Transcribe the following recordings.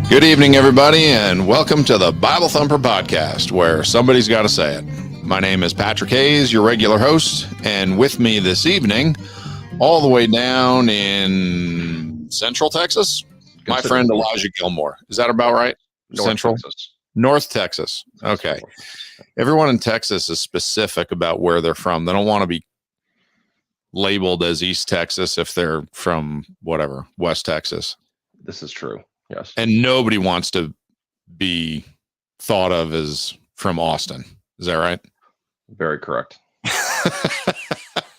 Good evening, everybody, and welcome to the Bible Thumper Podcast, where somebody's got to say it. My name is Patrick Hayes, your regular host, and with me this evening, all the way down in Central Texas, my friend Elijah Gilmore. Is that about right? Central? Texas. North Texas. Okay. Everyone in Texas is specific about where they're from. They don't want to be labeled as East Texas if they're from whatever, West Texas. This is true. Yes. And nobody wants to be thought of as from Austin. Is that right? Very correct.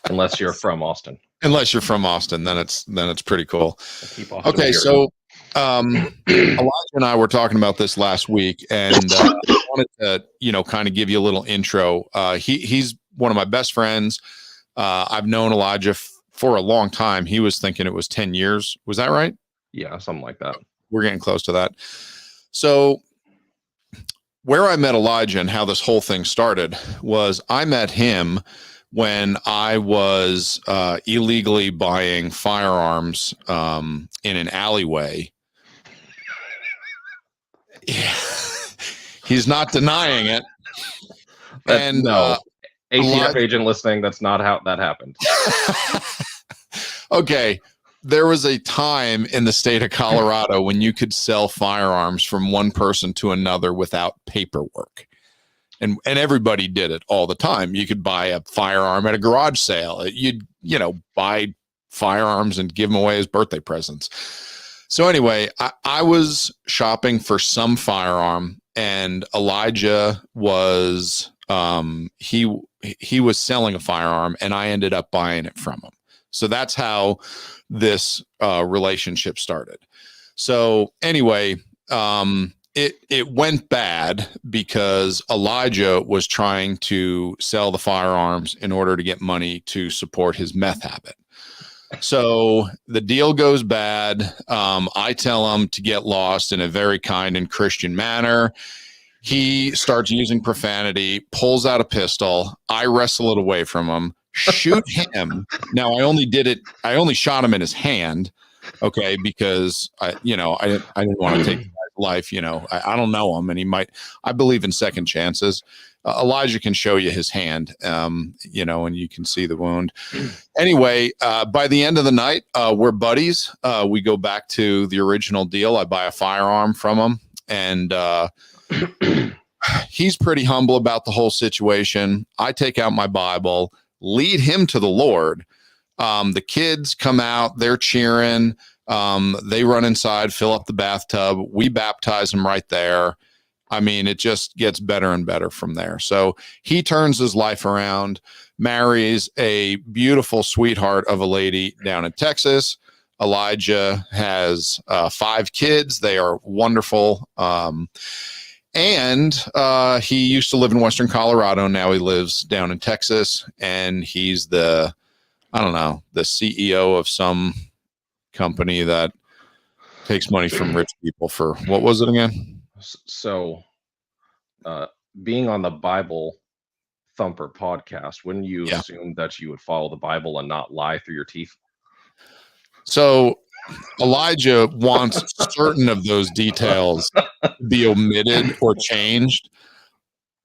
Unless you're from Austin. Unless you're from Austin, then it's pretty cool. Okay, so Elijah and I were talking about this last week, and I wanted to, kind of give you a little intro. He's one of my best friends. I've known Elijah for a long time. He was thinking it was 10 years. Was that right? Yeah, something like that. We're getting close to that. So where I met Elijah and how this whole thing started was I met him when I was illegally buying firearms in an alleyway. Yeah. He's not denying it. And no, ATF agent listening, that's not how that happened. Okay. There was a time in the state of Colorado when you could sell firearms from one person to another without paperwork. And everybody did it all the time. You could buy a firearm at a garage sale. You'd, buy firearms and give them away as birthday presents. So anyway, I was shopping for some firearm, and Elijah was, he was selling a firearm, and I ended up buying it from him. So that's how this relationship started. So anyway, it went bad because Elijah was trying to sell the firearms in order to get money to support his meth habit. So the deal goes bad. I tell him to get lost in a very kind and Christian manner. He starts using profanity, pulls out a pistol. I wrestle it away from him. Shoot him. Now I only shot him in his hand. Okay. Because I didn't want to take his life. I don't know him, and I believe in second chances. Elijah can show you his hand, and you can see the wound. Anyway, by the end of the night, we're buddies. We go back to the original deal. I buy a firearm from him, and, he's pretty humble about the whole situation. I take out my Bible, lead him to the Lord. The kids come out, they're cheering. They run inside, fill up the bathtub. We baptize him right there. I mean, it just gets better and better from there. So he turns his life around, marries a beautiful sweetheart of a lady down in Texas. Elijah has 5 kids. They are wonderful. And he used to live in Western Colorado. Now he lives down in Texas, and he's the CEO of some company that takes money from rich people for, what was it again? So being on the Bible Thumper podcast, wouldn't you assume that you would follow the Bible and not lie through your teeth? So Elijah wants certain of those details to be omitted or changed,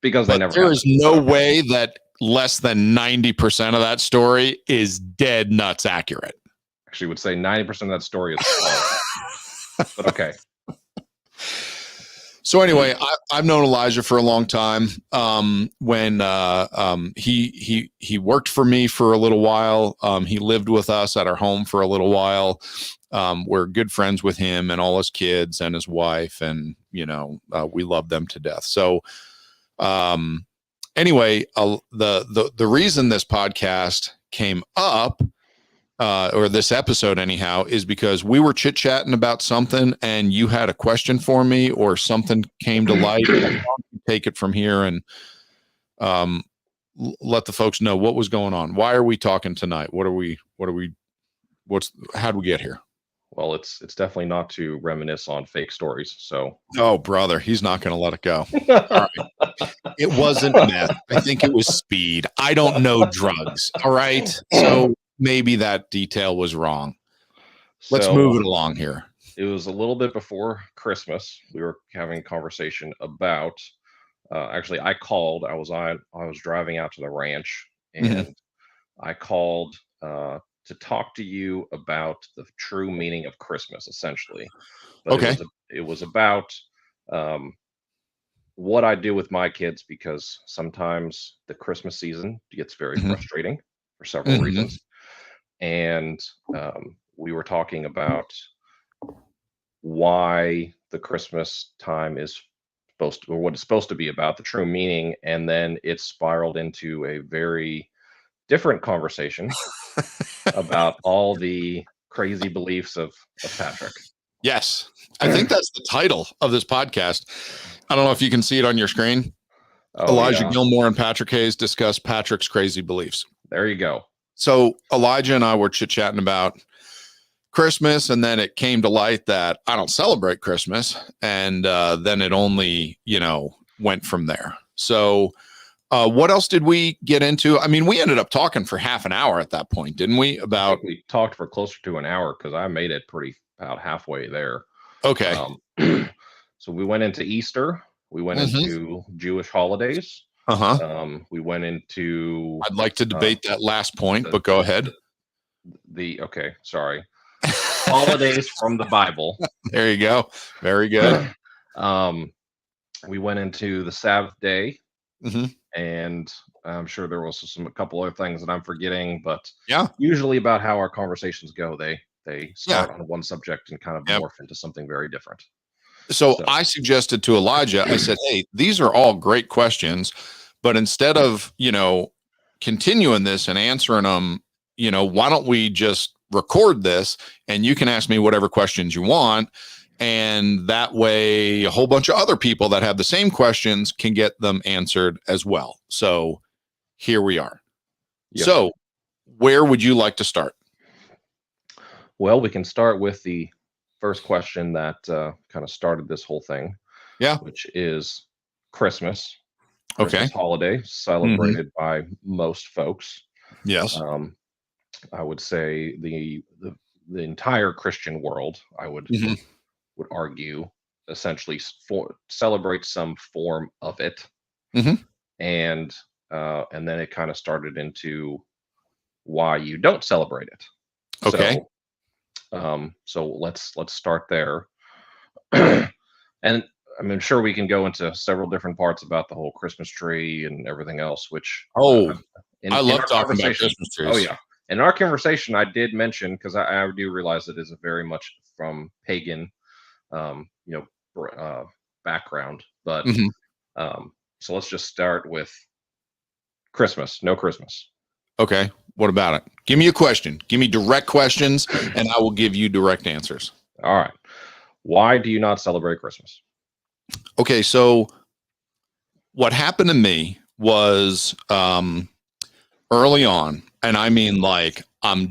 because there is no way that less than 90% of that story is dead nuts accurate. Actually, would say 90% of that story is false. But okay. So anyway, I've known Elijah for a long time. When he worked for me for a little while, he lived with us at our home for a little while. We're good friends with him and all his kids and his wife, and we love them to death. So anyway, the reason this podcast came up, or this episode anyhow, is because we were chit-chatting about something, and you had a question for me, or something came to light. Take it from here and let the folks know what was going on. Why are we talking tonight? How'd we get here? Well, it's definitely not to reminisce on fake stories. So, oh brother, he's not going to let it go. All right. It wasn't meth. I think it was speed. I don't know drugs. All right. So maybe that detail was wrong. Let's move it along here. It was a little bit before Christmas. We were having a conversation about. Actually, I called. I was driving out to the ranch, Mhm. and I called to talk to you about the true meaning of Christmas, essentially. But Okay. it was about um, what I do with my kids because sometimes the Christmas season gets very Mhm. frustrating for several Mhm. reasons, and we were talking about why the Christmas time is supposed to, or what it's supposed to be about, the true meaning, and then it spiraled into a very different conversation about all the crazy beliefs of Patrick. Yes. I think that's the title of this podcast. I don't know if you can see it on your screen. Oh Elijah yeah, Gilmore and Patrick Hayes discuss Patrick's crazy beliefs. there you go. So Elijah and I were chit-chatting about Christmas, and then it came to light that I don't celebrate Christmas, and then it only, went from there. So what else did we get into? I mean, we ended up talking for half an hour at that point, didn't we? I About think we talked for closer to an hour because I made it pretty about halfway there. okay. Um, so we went into Easter. We went Hmm. into Jewish holidays. Uh-huh. We went into I'd like to uh, debate that last point, the, but go ahead. okay, sorry, holidays from the Bible. There you go. Very good. um, we went into the Sabbath day, Hmm. and I'm sure there was a couple other things that I'm forgetting, but Yeah. usually about how our conversations go, they Yeah. start on one subject and kind of Yep. morph into something very different. So So I suggested to Elijah, I said, hey, these are all great questions, but instead of, continuing this and answering them, why don't we just record this and you can ask me whatever questions you want. And that way, a whole bunch of other people that have the same questions can get them answered as well. So here we are. yes, So, where would you like to start? well, we can start with the first question that kind of started this whole thing, Yeah. which is Christmas. Okay. Christmas holiday Hmm. celebrated by most folks. Yes. Um, I would say the entire Christian world, I Hmm. would argue, essentially celebrates some form of it, Hmm. and then it kind of started into why you don't celebrate it. Okay. So let's start there, and I'm sure we can go into several different parts about the whole Christmas tree and everything else, which Oh, I in love our talking about conversation. Christmas Oh trees. yeah, in our conversation, I did mention because I do realize it is a very much from pagan, um, you know, background. But Hmm. so let's just start with Christmas. No Christmas. Okay. What about it? Give me a question. Give me direct questions, and I will give you direct answers. All right. Why do you not celebrate Christmas? Okay. So, what happened to me was early on, and I mean, like, I've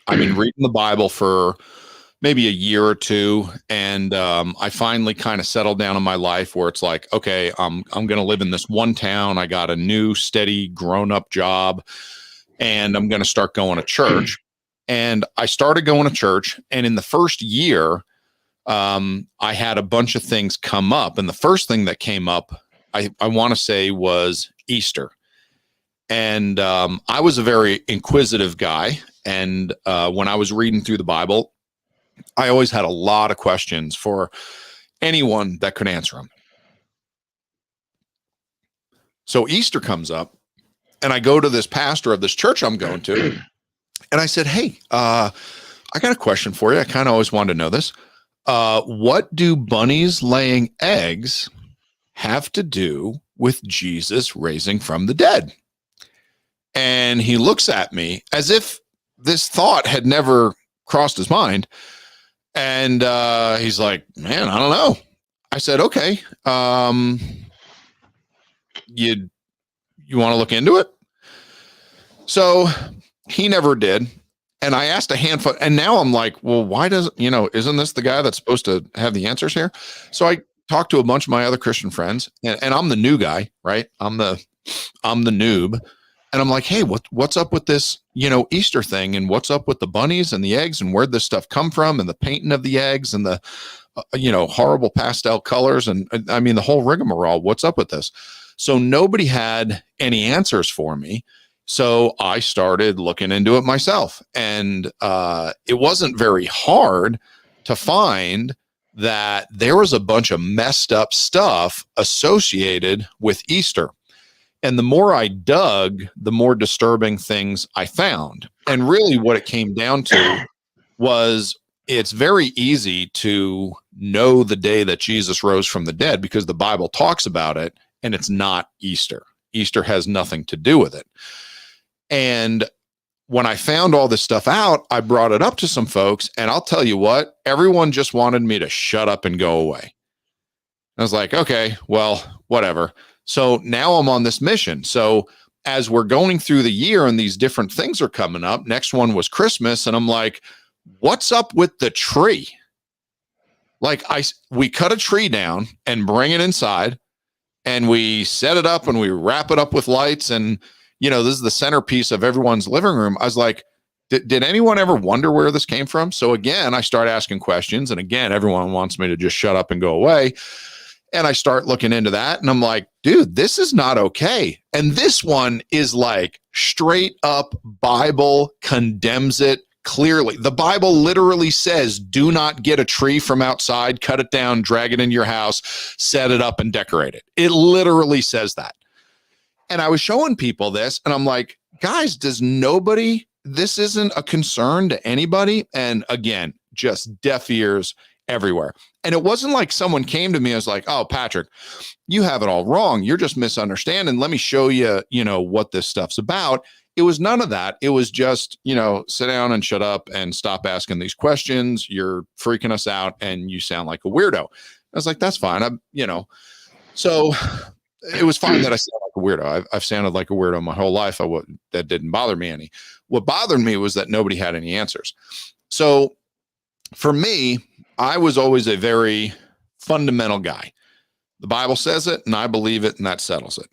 been reading the Bible for maybe a year or two, and I finally kind of settled down in my life where it's like, okay, I'm going to live in this one town. I got a new, steady, grown up job, and I'm going to start going to church. And I started going to church, and in the first year, I had a bunch of things come up, and the first thing that came up, I want to say, was Easter. And I was a very inquisitive guy, and when I was reading through the Bible, I always had a lot of questions for anyone that could answer them. So Easter comes up, and I go to this pastor of this church I'm going to, and I said, "Hey, I got a question for you. I kind of always wanted to know this. What do bunnies laying eggs have to do with Jesus raising from the dead?" And he looks at me as if this thought had never crossed his mind. And he's like, "Man, I don't know." I said, "Okay, you want to look into it?" So he never did. And I asked a handful, and now I'm like, well, why doesn't, isn't this the guy that's supposed to have the answers here? So I talked to a bunch of my other Christian friends, and I'm the new guy, right? I'm the noob. And I'm like, hey, what's up with this, Easter thing? And what's up with the bunnies and the eggs and where'd this stuff come from? And the painting of the eggs and the, horrible pastel colors. And I mean, the whole rigmarole, what's up with this? So nobody had any answers for me. So I started looking into it myself. And it wasn't very hard to find that there was a bunch of messed up stuff associated with Easter. And the more I dug, the more disturbing things I found. And really what it came down to was it's very easy to know the day that Jesus rose from the dead because the Bible talks about it, and it's not Easter. Easter has nothing to do with it. And when I found all this stuff out, I brought it up to some folks, and I'll tell you what, everyone just wanted me to shut up and go away. I was like, okay, well, whatever. So now I'm on this mission. So as we're going through the year and these different things are coming up, next one was Christmas. And I'm like, what's up with the tree? Like we cut a tree down and bring it inside and we set it up and we wrap it up with lights. And, this is the centerpiece of everyone's living room. I was like, did anyone ever wonder where this came from? So again, I start asking questions. And again, everyone wants me to just shut up and go away. And I start looking into that and I'm like, dude, this is not okay. And this one is like straight up Bible condemns it clearly. The Bible literally says, do not get a tree from outside, cut it down, drag it into your house, set it up and decorate it. It literally says that. And I was showing people this and I'm like, guys, this isn't a concern to anybody. And again, just deaf ears everywhere. And it wasn't like someone came to me and was like, oh, Patrick, you have it all wrong. You're just misunderstanding. Let me show you, what this stuff's about. It was none of that. It was just, sit down and shut up and stop asking these questions. You're freaking us out and you sound like a weirdo. I was like, that's fine. So it was fine that I sound like a weirdo. I've sounded like a weirdo my whole life. That didn't bother me any. What bothered me was that nobody had any answers. So for me, I was always a very fundamental guy. The Bible says it and I believe it and that settles it.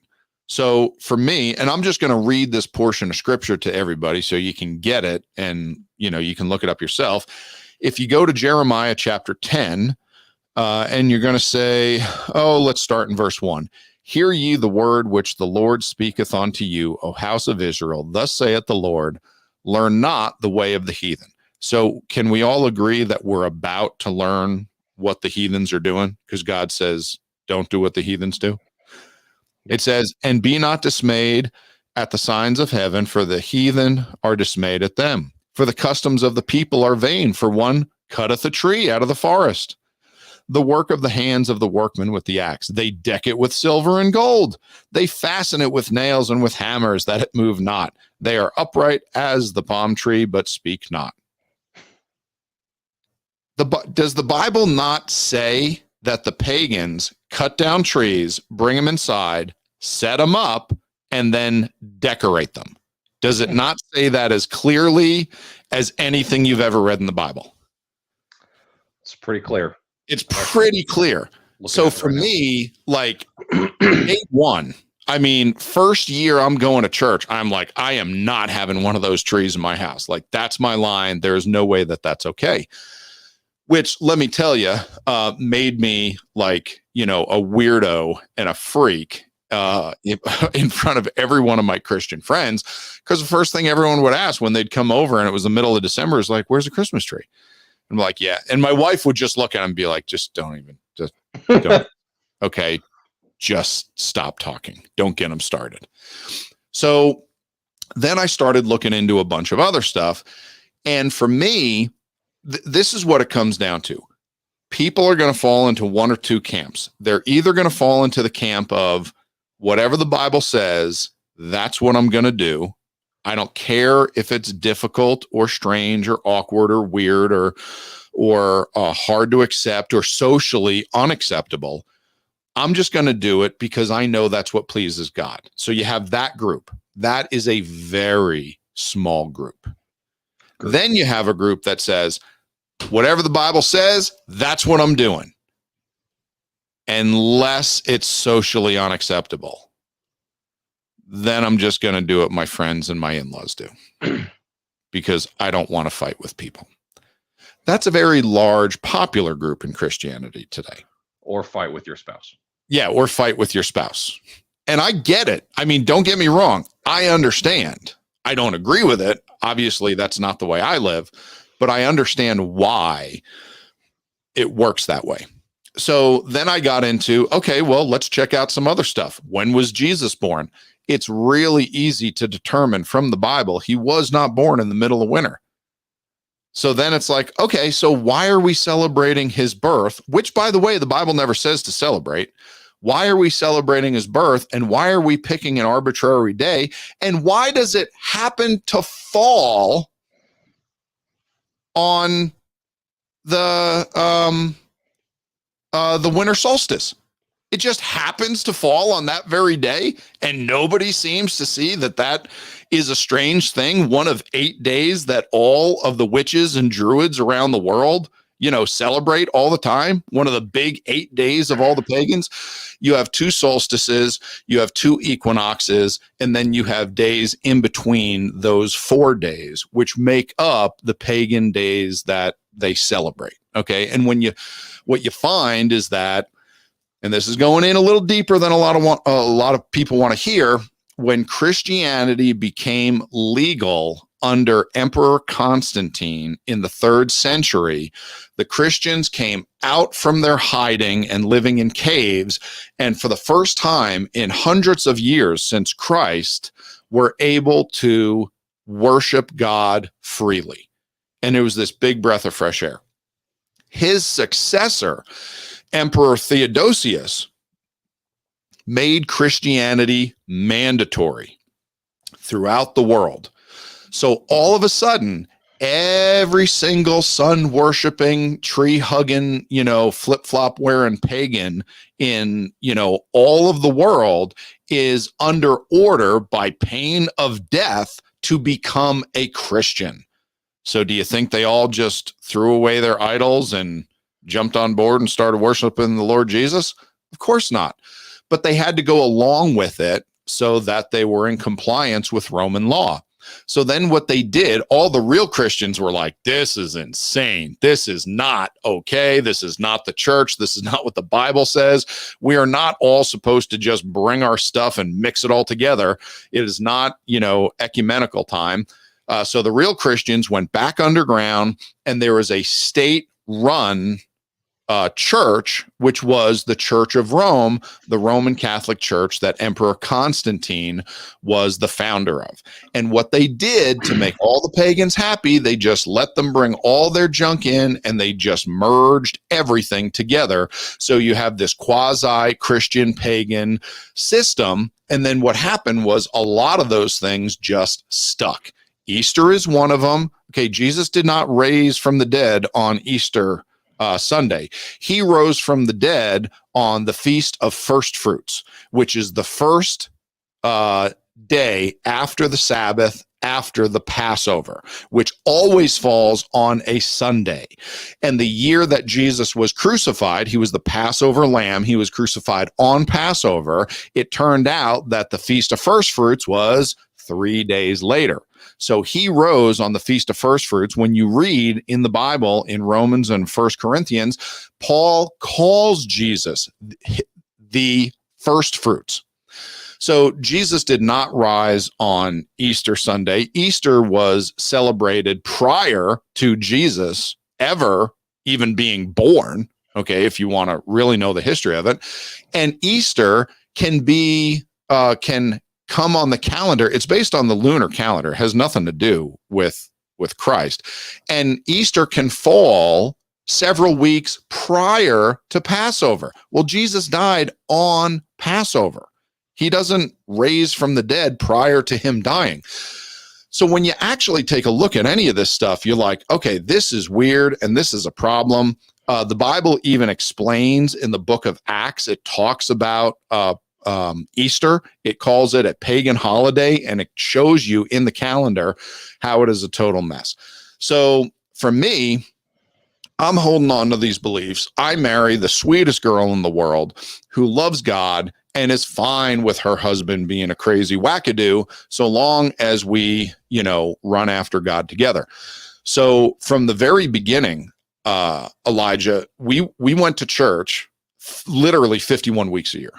So for me, and I'm just going to read this portion of scripture to everybody so you can get it and, you can look it up yourself. If you go to Jeremiah chapter 10 and you're going to say, let's start in verse 1. Hear ye the word which the Lord speaketh unto you, O house of Israel. Thus saith the Lord, learn not the way of the heathen. So can we all agree that we're about to learn what the heathens are doing? Because God says, don't do what the heathens do. It says, and be not dismayed at the signs of heaven, for the heathen are dismayed at them. For the customs of the people are vain, for one cutteth a tree out of the forest. The work of the hands of the workmen with the axe. They deck it with silver and gold. They fasten it with nails and with hammers, that it move not. They are upright as the palm tree, but speak not. Does the Bible not say that the pagans cut down trees, bring them inside, set them up, and then decorate them? Does it not say that as clearly as anything you've ever read in the Bible? It's pretty clear. It's pretty clear. So for me, like day one, first year I'm going to church, I'm like, I am not having one of those trees in my house. Like, that's my line. There's no way that that's okay. Which, let me tell you, made me like, a weirdo and a freak in front of every one of my Christian friends. Because the first thing everyone would ask when they'd come over and it was the middle of December is like, where's the Christmas tree? I'm like, yeah. And my wife would just look at him and be like, just don't. Okay, just stop talking. Don't get them started. So then I started looking into a bunch of other stuff. And for me, this is what it comes down to. People are going to fall into one or two camps. They're either going to fall into the camp of whatever the Bible says, that's what I'm going to do. I don't care if it's difficult or strange or awkward or weird or hard to accept or socially unacceptable. I'm just going to do it because I know that's what pleases God. So you have that group. That is a very small group. Then you have a group that says, whatever the Bible says, that's what I'm doing. Unless it's socially unacceptable. then I'm just going to do what my friends and my in-laws do because I don't want to fight with people. That's a very large, popular group in Christianity today. Or fight with your spouse. Yeah, or fight with your spouse. And I get it. I mean, don't get me wrong. I understand. I don't agree with it. Obviously, that's not the way I live, but I understand why it works that way. So then I got into, okay, well, let's check out some other stuff. When was Jesus born? It's really easy to determine from the Bible. He was not born in the middle of winter. So then it's like, okay, so why are we celebrating his birth? Which, by the way, the Bible never says to celebrate. Why are we celebrating his birth? And why are we picking an arbitrary day? And why does it happen to fall on the winter solstice? It just happens to fall on that very day, and nobody seems to see that that is a strange thing. One of 8 days that all of the witches and druids around the world, celebrate all the time. One of the big 8 days of all the pagans. You have 2 solstices, you have 2 equinoxes, and then you have days in between those 4 days, which make up the pagan days that they celebrate. Okay. And what you find is that, and this is going in a little deeper than a lot of people want to hear, when Christianity became legal under Emperor Constantine in the 3rd century, the Christians came out from their hiding and living in caves, and for the first time in hundreds of years since Christ, were able to worship God freely. And it was this big breath of fresh air. His successor, Emperor Theodosius, made Christianity mandatory throughout the world. So all of a sudden, every single sun worshiping, tree hugging, flip-flop wearing pagan in, all of the world is under order by pain of death to become a Christian. So do you think they all just threw away their idols and jumped on board and started worshiping the Lord Jesus? Of course not. But they had to go along with it so that they were in compliance with Roman law. So then what they did, all the real Christians were like, this is insane. This is not okay. This is not the church. This is not what the Bible says. We are not all supposed to just bring our stuff and mix it all together. It is not, ecumenical time. So the real Christians went back underground, and there was a state-run church, which was the Church of Rome, the Roman Catholic Church that Emperor Constantine was the founder of. And what they did to make all the pagans happy, they just let them bring all their junk in, and they just merged everything together. So you have this quasi-Christian pagan system. And then what happened was a lot of those things just stuck. Easter is one of them. Okay, Jesus did not raise from the dead on Easter Sunday. He rose from the dead on the Feast of First Fruits, which is the first day after the Sabbath, after the Passover, which always falls on a Sunday. And the year that Jesus was crucified, he was the Passover lamb. He was crucified on Passover. It turned out that the Feast of First Fruits was 3 days later. So he rose on the Feast of First Fruits. When you read in the Bible, in Romans and 1 Corinthians, Paul calls Jesus the first fruits. So Jesus did not rise on Easter Sunday. Easter was celebrated prior to Jesus ever even being born, okay, if you want to really know the history of it. And Easter can come on the calendar. It's based on the lunar calendar. It has nothing to do with Christ. And Easter can fall several weeks prior to Passover. Well, Jesus died on Passover. He doesn't raise from the dead prior to him dying. So when you actually take a look at any of this stuff, you're like, okay, this is weird and this is a problem. The Bible even explains in the book of Acts, it talks about Easter. It calls it a pagan holiday, and it shows you in the calendar how it is a total mess. So for me, I'm holding on to these beliefs. I marry the sweetest girl in the world who loves God and is fine with her husband being a crazy wackadoo, so long as we, run after God together. So from the very beginning, Elijah, we went to church literally 51 weeks a year.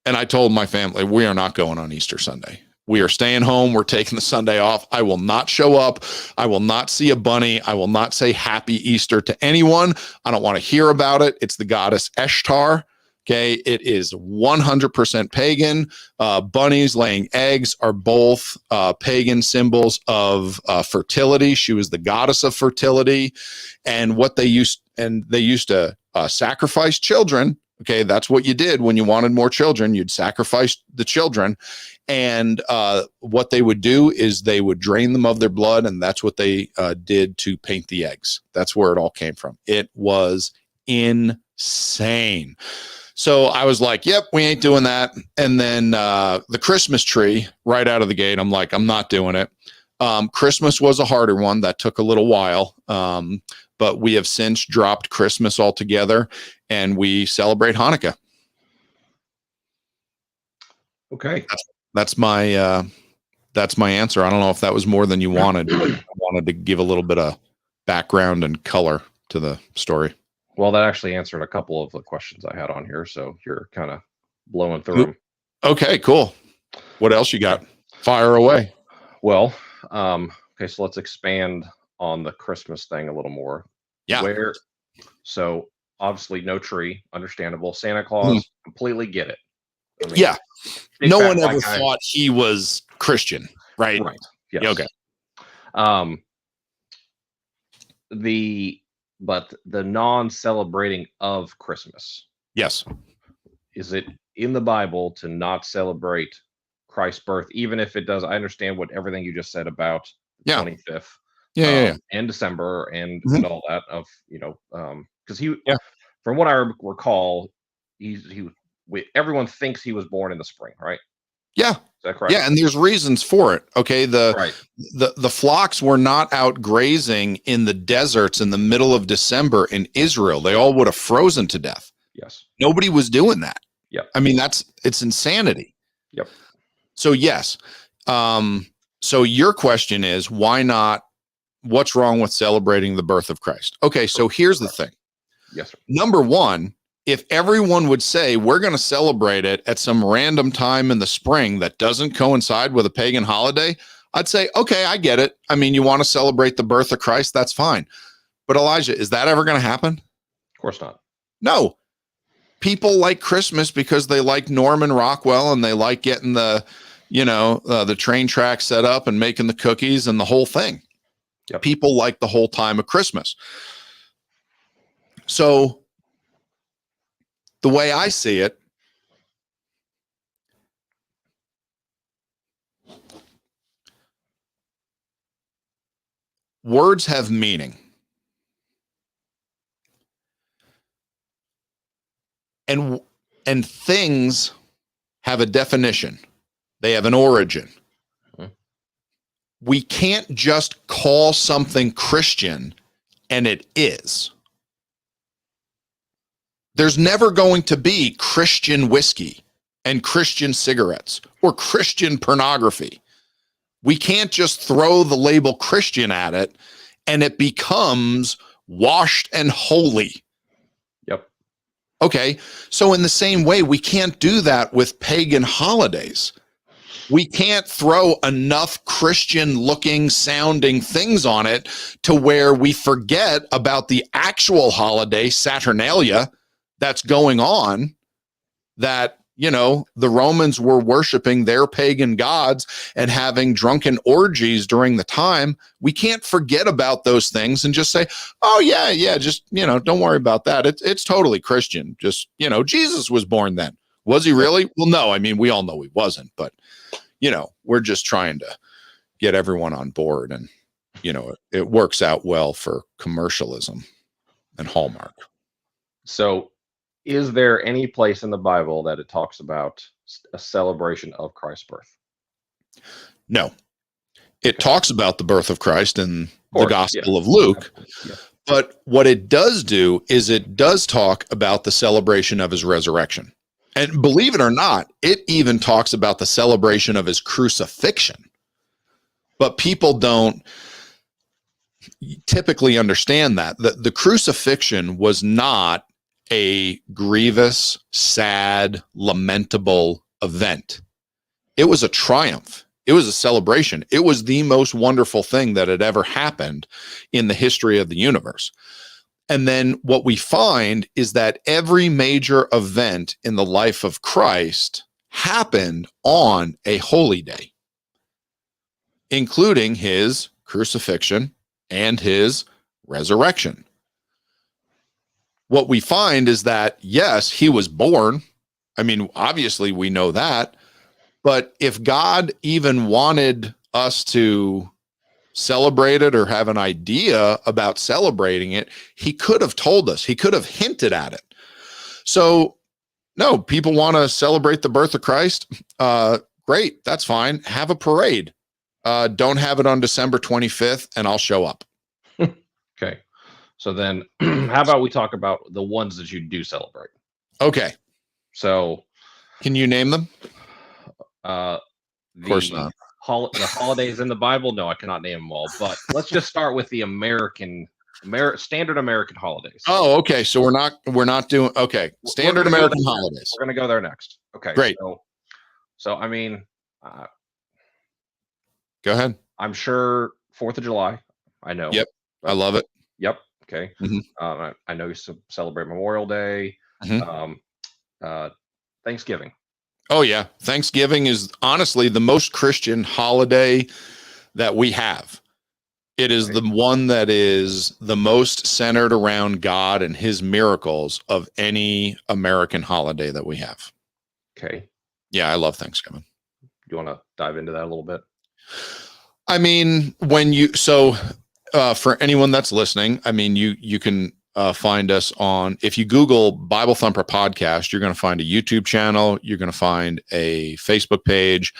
And I told my family, we are not going on Easter Sunday. We are staying home. We're taking the Sunday off. I will not show up. I will not see a bunny. I will not say happy Easter to anyone. I don't want to hear about it. It's the goddess Ishtar. Okay. It is 100% pagan. Bunnies laying eggs are both pagan symbols of fertility. She was the goddess of fertility. And they used to sacrifice children. Okay. That's what you did when you wanted more children. You'd sacrifice the children. And what they would do is they would drain them of their blood. And that's what they did to paint the eggs. That's where it all came from. It was insane. So I was like, yep, we ain't doing that. And then the Christmas tree right out of the gate, I'm like, I'm not doing it. Christmas was a harder one. That took a little while. But we have since dropped Christmas altogether and we celebrate Hanukkah. Okay. That's my answer. I don't know if that was more than you wanted, but I wanted to give a little bit of background and color to the story. Well, that actually answered a couple of the questions I had on here, so you're kind of blowing through them. Okay, cool. What else you got? Fire away. Well, okay, so let's expand on the Christmas thing a little more. Yeah. So obviously no tree, understandable. Santa Claus, completely get it. I mean, yeah. No one ever thought he was Christian, right? Right. Yes. Yeah, okay. But the non-celebrating of Christmas. Yes. Is it in the Bible to not celebrate Christ's birth, even if it does? I understand everything you just said about the 25th. And December and all that because from what I recall, everyone thinks he was born in the spring, right? Yeah. Is that correct? Yeah, and there's reasons for it. Okay. The flocks were not out grazing in the deserts in the middle of December in Israel. They all would have frozen to death. Yes. Nobody was doing that. Yep. I mean, it's insanity. Yep. So yes. So your question is, why not? What's wrong with celebrating the birth of Christ? Okay. So here's the thing. Yes, sir. Number one, if everyone would say we're going to celebrate it at some random time in the spring that doesn't coincide with a pagan holiday, I'd say, okay, I get it. I mean, you want to celebrate the birth of Christ, that's fine. But Elijah, is that ever going to happen? Of course not. No. People like Christmas because they like Norman Rockwell and they like getting the train track set up and making the cookies and the whole thing. Yep. People like the whole time of Christmas. So the way I see it, words have meaning. And things have a definition. They have an origin. We can't just call something Christian and it is. There's never going to be Christian whiskey and Christian cigarettes or Christian pornography. We can't just throw the label Christian at it and it becomes washed and holy. Yep. Okay. So in the same way, we can't do that with pagan holidays. We can't throw enough Christian looking, sounding things on it to where we forget about the actual holiday, Saturnalia, that's going on, that, the Romans were worshiping their pagan gods and having drunken orgies during the time. We can't forget about those things and just say, oh yeah, just, don't worry about that. It's totally Christian. Just, Jesus was born then. Was he really? Well, no, I mean, we all know he wasn't, but we're just trying to get everyone on board and, it works out well for commercialism and Hallmark. So is there any place in the Bible that it talks about a celebration of Christ's birth? No. It talks about the birth of Christ in the Gospel of Luke. Yeah. But what it does do is it does talk about the celebration of his resurrection. And believe it or not, it even talks about the celebration of his crucifixion. But people don't typically understand that. The crucifixion was not a grievous, sad, lamentable event. It was a triumph. It was a celebration. It was the most wonderful thing that had ever happened in the history of the universe. And then what we find is that every major event in the life of Christ happened on a holy day, including his crucifixion and his resurrection. What we find is that, yes, he was born. I mean, obviously we know that, but if God even wanted us to celebrate it or have an idea about celebrating it, he could have told us, he could have hinted at it. So no, people want to celebrate the birth of Christ. Great. That's fine. Have a parade. Don't have it on December 25th and I'll show up. Okay. So then how about we talk about the ones that you do celebrate? Okay. So can you name them? Of course not. The holidays in the Bible? No, I cannot name them all. But let's just start with the standard American holidays. Oh, okay. So we're not doing standard American holidays. We're gonna go there next. Okay, great. So I mean, go ahead. I'm sure 4th of July. I know. Yep, I love it. Yep. Okay. Mm-hmm. I know you celebrate Memorial Day. Mm-hmm. Thanksgiving. Oh, yeah. Thanksgiving is honestly the most Christian holiday that we have. It is the one that is the most centered around God and his miracles of any American holiday that we have. Okay. Yeah, I love Thanksgiving. You want to dive into that a little bit? I mean, for anyone that's listening, I mean, you can find us on, if you Google Bible Thumper Podcast, you're going to find a YouTube channel. You're going to find a Facebook page.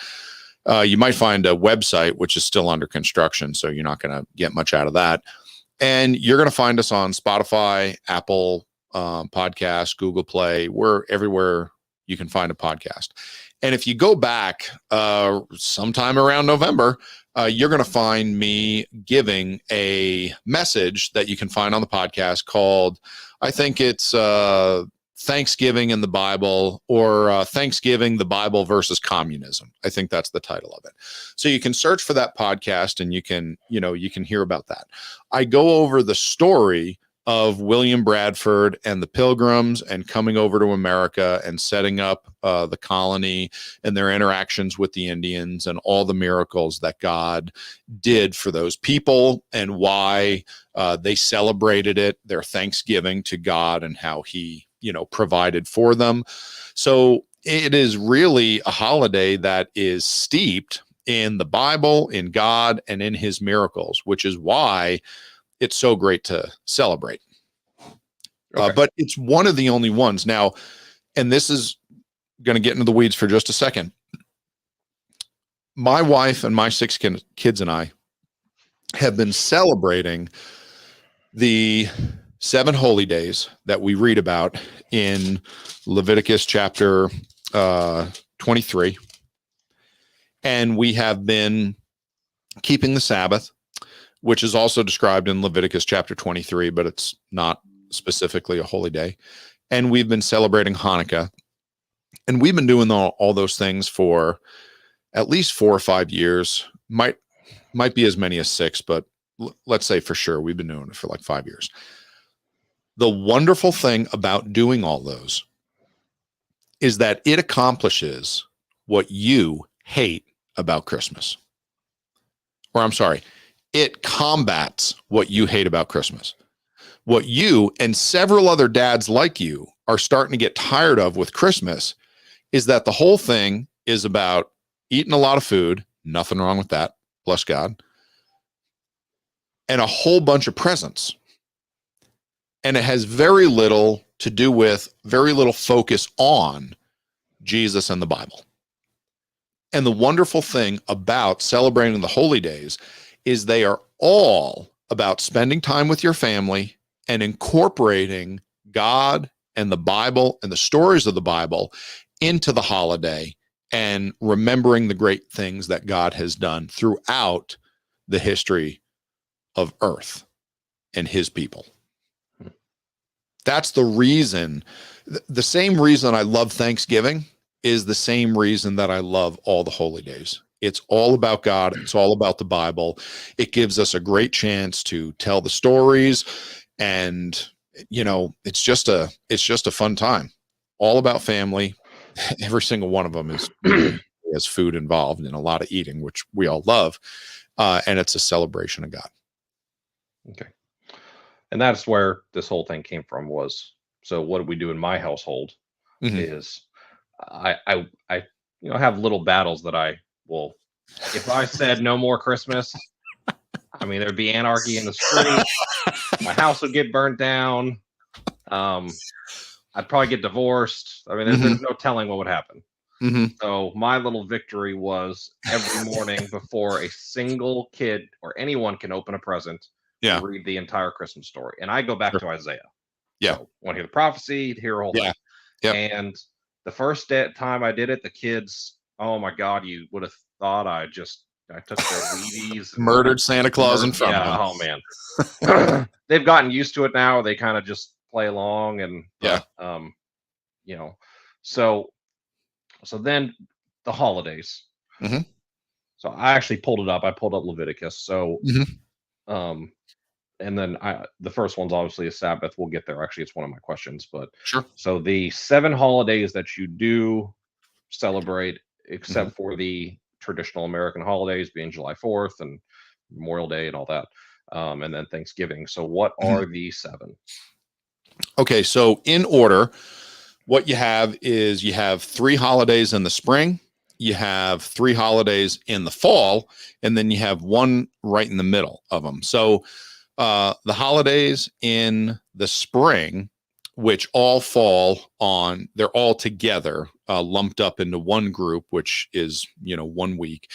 You might find a website, which is still under construction, so you're not going to get much out of that. And you're going to find us on Spotify, Apple Podcasts, Google Play. We're everywhere you can find a podcast. And if you go back sometime around November, you're going to find me giving a message that you can find on the podcast called, I think it's Thanksgiving in the Bible, or Thanksgiving, the Bible versus Communism. I think that's the title of it. So you can search for that podcast and you can hear about that. I go over the story of William Bradford and the Pilgrims and coming over to America and setting up the colony and their interactions with the Indians and all the miracles that God did for those people and why they celebrated it, their Thanksgiving to God, and how he, provided for them. So it is really a holiday that is steeped in the Bible, in God, and in his miracles, which is why it's so great to celebrate. Okay. But it's one of the only ones now, and this is going to get into the weeds for just a second. My wife and my 6 kids and I have been celebrating the 7 holy days that we read about in Leviticus chapter 23. And we have been keeping the Sabbath, which is also described in Leviticus chapter 23, but it's not specifically a holy day. And we've been celebrating Hanukkah. And we've been doing all those things for at least 4 or 5 years. Might be as many as 6, but let's say for sure we've been doing it for like 5 years. The wonderful thing about doing all those is that it accomplishes what you hate about Christmas. Or I'm sorry, it combats what you hate about Christmas. What you and several other dads like you are starting to get tired of with Christmas is that the whole thing is about eating a lot of food, nothing wrong with that, bless God, and a whole bunch of presents. And it has very little focus on Jesus and the Bible. And the wonderful thing about celebrating the holy days is they are all about spending time with your family and incorporating God and the Bible and the stories of the Bible into the holiday and remembering the great things that God has done throughout the history of earth and his people. That's the reason, the same reason I love Thanksgiving is the same reason that I love all the holy days. It's all about God. It's all about the Bible. It gives us a great chance to tell the stories, and it's just a fun time. All about family. Every single one of them is has food involved and a lot of eating, which we all love, and it's a celebration of God. Okay. And that's where this whole thing came from was, so what we do in my household is I have little battles that I will, if I said no more Christmas, I mean, there'd be anarchy in the street. My house would get burnt down. I'd probably get divorced. I mean, there's no telling what would happen. So my little victory was every morning before a single kid or anyone can open a present, to read the entire Christmas story. And I go back to Isaiah. Yeah. So, want to hear the prophecy, hear a whole thing. Yep. And the first time I did it, the kids, oh my God, you would have thought I took their Wheaties. Murdered Santa Claus in front of them. Oh man. They've gotten used to it now. They kind of just play along and, so then the holidays. So I actually pulled it up. I pulled up Leviticus. So, and then the first one's obviously a Sabbath. We'll get there. Actually, it's one of my questions, but sure. So the 7 holidays that you do celebrate, except for the traditional American holidays being July 4th and Memorial Day and all that, and then Thanksgiving. So what are the 7? Okay, so in order, what you have is you have 3 holidays in the spring, you have 3 holidays in the fall, and then you have one right in the middle of them. So the holidays in the spring, which all fall on, they're all together, lumped up into one group, which is, 1 week.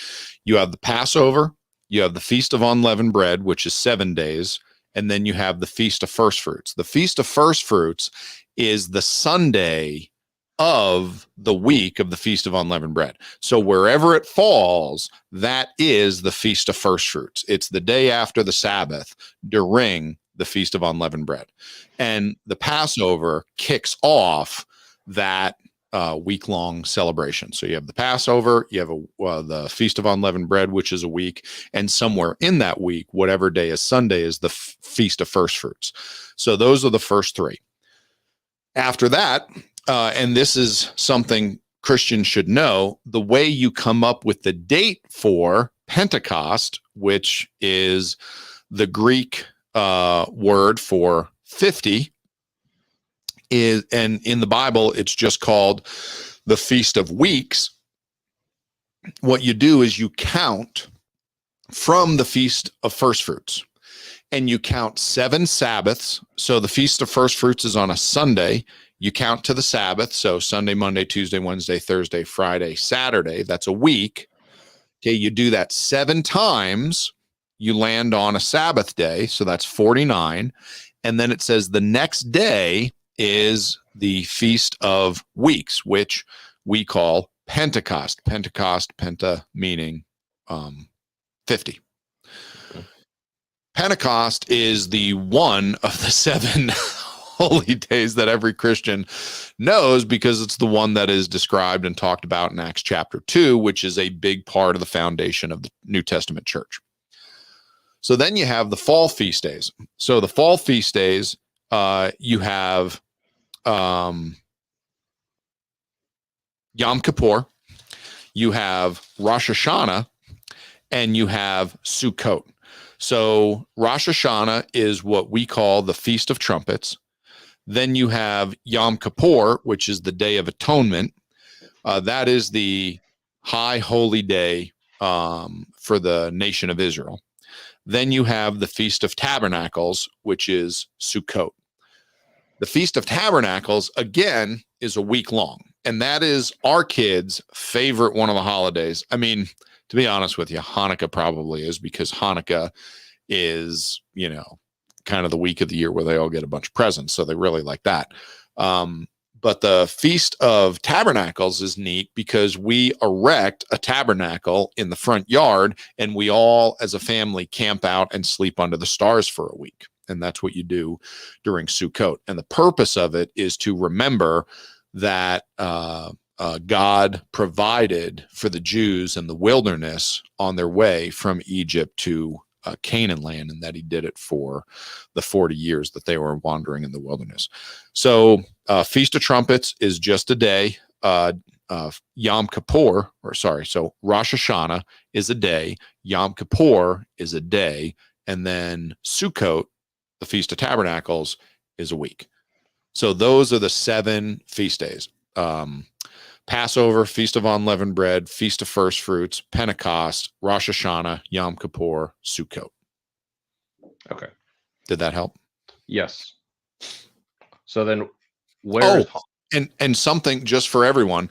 You have the Passover, you have the Feast of Unleavened Bread, which is 7 days, and then you have the Feast of First Fruits. The Feast of First Fruits is the Sunday of the week of the Feast of Unleavened Bread. So wherever it falls, that is the Feast of First Fruits. It's the day after the Sabbath during the Feast of Unleavened Bread. And the Passover kicks off that week-long celebration. So you have the Passover, you have the Feast of Unleavened Bread, which is a week, and somewhere in that week, whatever day is Sunday, is the Feast of First Fruits. So those are the first 3. After that, and this is something Christians should know, the way you come up with the date for Pentecost, which is the Greek word for 50, is, and in the Bible, it's just called the Feast of Weeks. What you do is you count from the Feast of First Fruits, and you count 7 Sabbaths. So the Feast of First Fruits is on a Sunday. You count to the Sabbath. So Sunday, Monday, Tuesday, Wednesday, Thursday, Friday, Saturday. That's a week. Okay, you do that 7 times. You land on a Sabbath day. So that's 49. And then it says the next day is the Feast of Weeks, which we call Pentecost. Pentecost, penta meaning 50. Pentecost is the one of the 7 holy days that every Christian knows, because it's the one that is described and talked about in Acts chapter 2, which is a big part of the foundation of the New Testament church. So then you have the fall feast days. So the fall feast days, you have Yom Kippur, you have Rosh Hashanah, and you have Sukkot. So Rosh Hashanah is what we call the Feast of Trumpets. Then you have Yom Kippur, which is the Day of Atonement. That is the high holy day for the nation of Israel. Then you have the Feast of Tabernacles, which is Sukkot. The Feast of Tabernacles, again, is a week long. And that is our kids' favorite one of the holidays. I mean, to be honest with you, Hanukkah probably is, because Hanukkah is, kind of the week of the year where they all get a bunch of presents. So they really like that. But the Feast of Tabernacles is neat because we erect a tabernacle in the front yard, and we all, as a family, camp out and sleep under the stars for a week. And that's what you do during Sukkot. And the purpose of it is to remember that God provided for the Jews in the wilderness on their way from Egypt to Canaan land, and that he did it for the 40 years that they were wandering in the wilderness. So Feast of Trumpets is just a day. Yom Kippur, so Rosh Hashanah is a day. Yom Kippur is a day. And then Sukkot, the Feast of Tabernacles, is a week. So those are the 7 feast days. Passover, Feast of Unleavened Bread, Feast of First Fruits, Pentecost, Rosh Hashanah, Yom Kippur, Sukkot. Okay. Did that help? Yes. So then where and something just for everyone.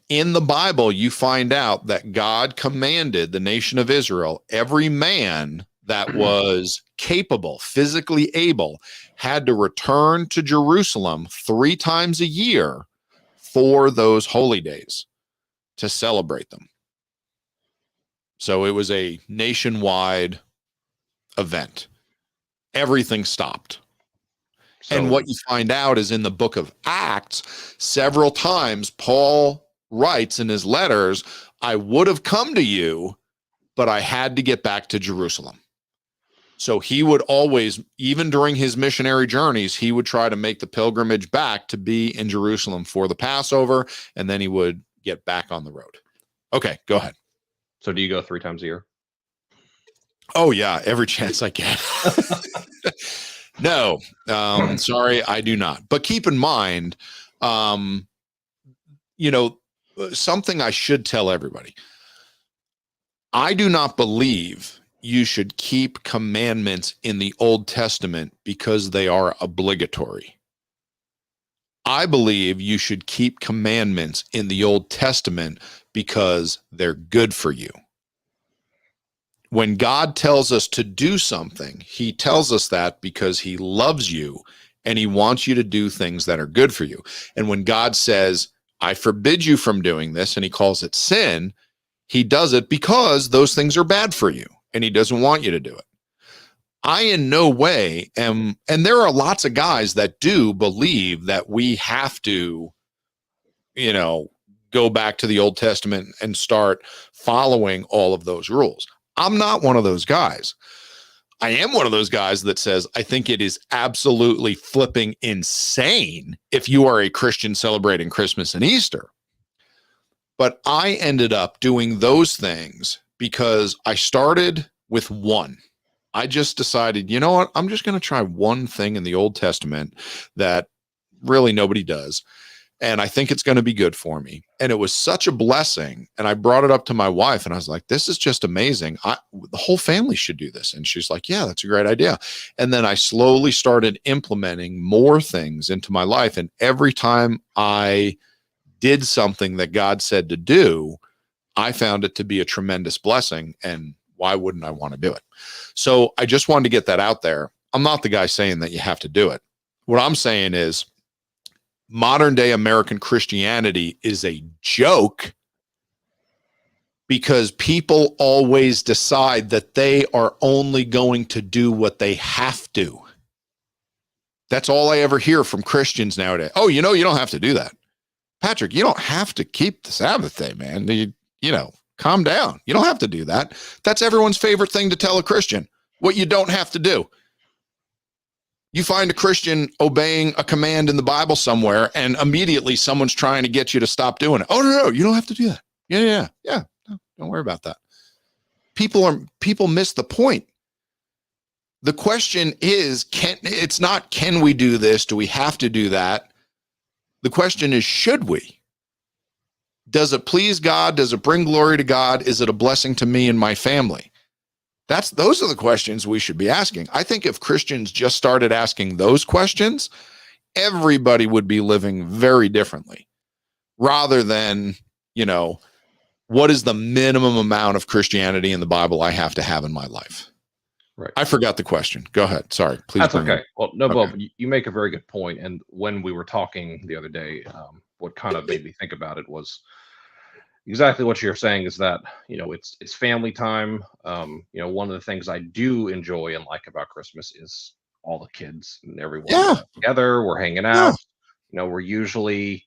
In the Bible, you find out that God commanded the nation of Israel, every man that was capable, physically able, had to return to Jerusalem 3 times a year for those holy days to celebrate them. So it was a nationwide event. Everything stopped. And what you find out is in the book of Acts, several times Paul writes in his letters, I would have come to you, but I had to get back to Jerusalem. So he would always, even during his missionary journeys, he would try to make the pilgrimage back to be in Jerusalem for the Passover, and then he would get back on the road. Okay, go ahead. So do you go 3 times a year? Oh, yeah, every chance I get. No, sorry, I do not. But keep in mind, something I should tell everybody. I do not believe you should keep commandments in the Old Testament because they are obligatory. I believe you should keep commandments in the Old Testament because they're good for you. When God tells us to do something, he tells us that because he loves you and he wants you to do things that are good for you. And when God says, I forbid you from doing this, and he calls it sin, he does it because those things are bad for you and he doesn't want you to do it. I in no way am, and there are lots of guys that do believe that we have to, go back to the Old Testament and start following all of those rules. I'm not one of those guys. I am one of those guys that says, I think it is absolutely flipping insane if you are a Christian celebrating Christmas and Easter. But I ended up doing those things because I started with one. I just decided, you know what? I'm just going to try one thing in the Old Testament that really nobody does. And I think it's going to be good for me. And it was such a blessing. And I brought it up to my wife and I was like, this is just amazing. The whole family should do this. And she's like, yeah, that's a great idea. And then I slowly started implementing more things into my life. And every time I did something that God said to do, I found it to be a tremendous blessing. And why wouldn't I want to do it? So I just wanted to get that out there. I'm not the guy saying that you have to do it. What I'm saying is modern day American Christianity is a joke because people always decide that they are only going to do what they have to. That's all I ever hear from Christians nowadays. Oh, you don't have to do that. Patrick, you don't have to keep the Sabbath day, man. Calm down. You don't have to do that. That's everyone's favorite thing to tell a Christian, what you don't have to do. You find a Christian obeying a command in the Bible somewhere, and immediately someone's trying to get you to stop doing it. Oh, no, you don't have to do that. Yeah. No, don't worry about that. People miss the point. The question is, can we do this? Do we have to do that? The question is, should we? Does it please God? Does it bring glory to God? Is it a blessing to me and my family? Those are the questions we should be asking. I think if Christians just started asking those questions, everybody would be living very differently rather than, what is the minimum amount of Christianity in the Bible I have to have in my life? Right. I forgot the question. Go ahead. Sorry. Please That's bring it okay. up. Well, no, Okay. Bob, you make a very good point. And when we were talking the other day, what kind of made me think about it was exactly what you're saying is that, it's family time. One of the things I do enjoy and like about Christmas is all the kids and everyone's Yeah. together. We're hanging Yeah. out. We're usually,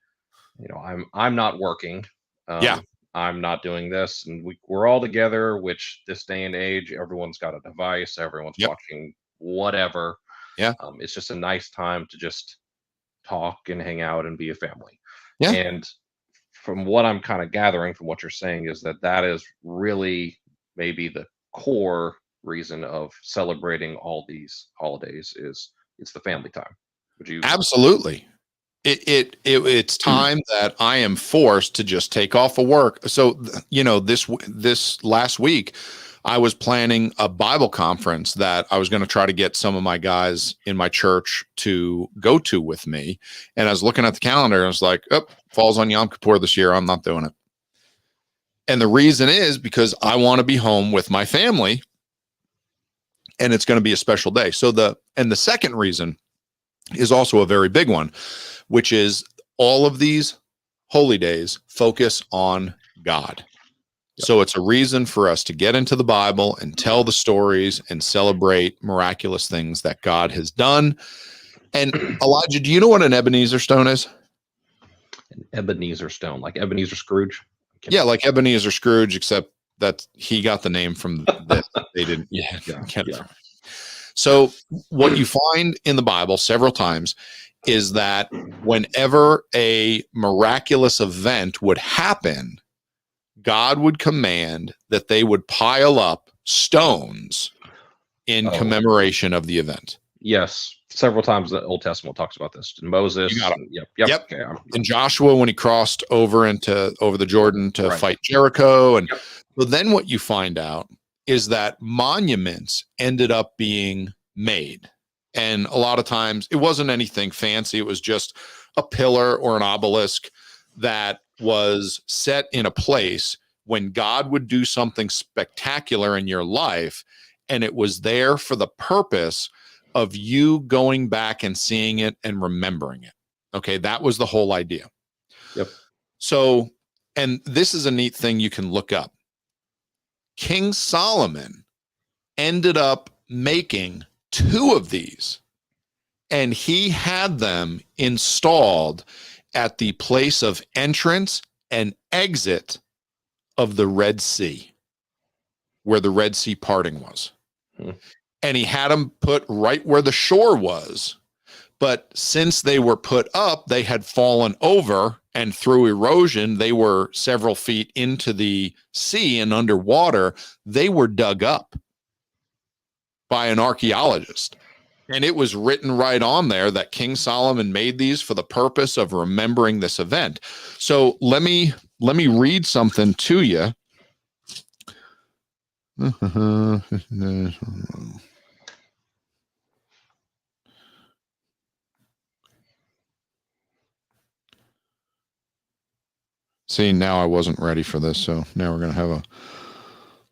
I'm not working. Yeah. I'm not doing this, and we're all together. Which this day and age, everyone's got a device. Everyone's Yep. watching whatever. Yeah. It's just a nice time to just talk and hang out and be a family. Yeah. And from what I'm kind of gathering from what you're saying is that that is really maybe the core reason of celebrating all these holidays is it's the family time. Would you? Absolutely. It's time that I am forced to just take off of work. So, this last week, I was planning a Bible conference that I was going to try to get some of my guys in my church to go to with me. And I was looking at the calendar and I was like, oh, falls on Yom Kippur this year. I'm not doing it. And the reason is because I want to be home with my family and it's going to be a special day. So the second reason is also a very big one, which is all of these holy days focus on God. So it's a reason for us to get into the Bible and tell the stories and celebrate miraculous things that God has done. And Elijah, do you know what an Ebenezer stone is? An Ebenezer stone, like Ebenezer Scrooge? Yeah, like Ebenezer Scrooge, except that he got the name from this. They didn't. Yeah. So what you find in the Bible several times is that whenever a miraculous event would happen, God would command that they would pile up stones in commemoration of the event. Yes, several times the Old Testament talks about this. Moses. You got it. Yep. Okay, and Joshua when he crossed over the Jordan to Right. fight Jericho. And so then what you find out is that monuments ended up being made. And a lot of times it wasn't anything fancy. It was just a pillar or an obelisk that was set in a place when God would do something spectacular in your life. And it was there for the purpose of you going back and seeing it and remembering it. Okay. That was the whole idea. Yep. So, and this is a neat thing you can look up. King Solomon ended up making 2 of these, and he had them installed at the place of entrance and exit of the Red Sea, where the Red Sea parting was. And he had them put right where the shore was. But since they were put up, they had fallen over, and through erosion, they were several feet into the sea and underwater. They were dug up by an archaeologist. And it was written right on there that King Solomon made these for the purpose of remembering this event. So let me read something to you. See, now I wasn't ready for this, so now we're going to have a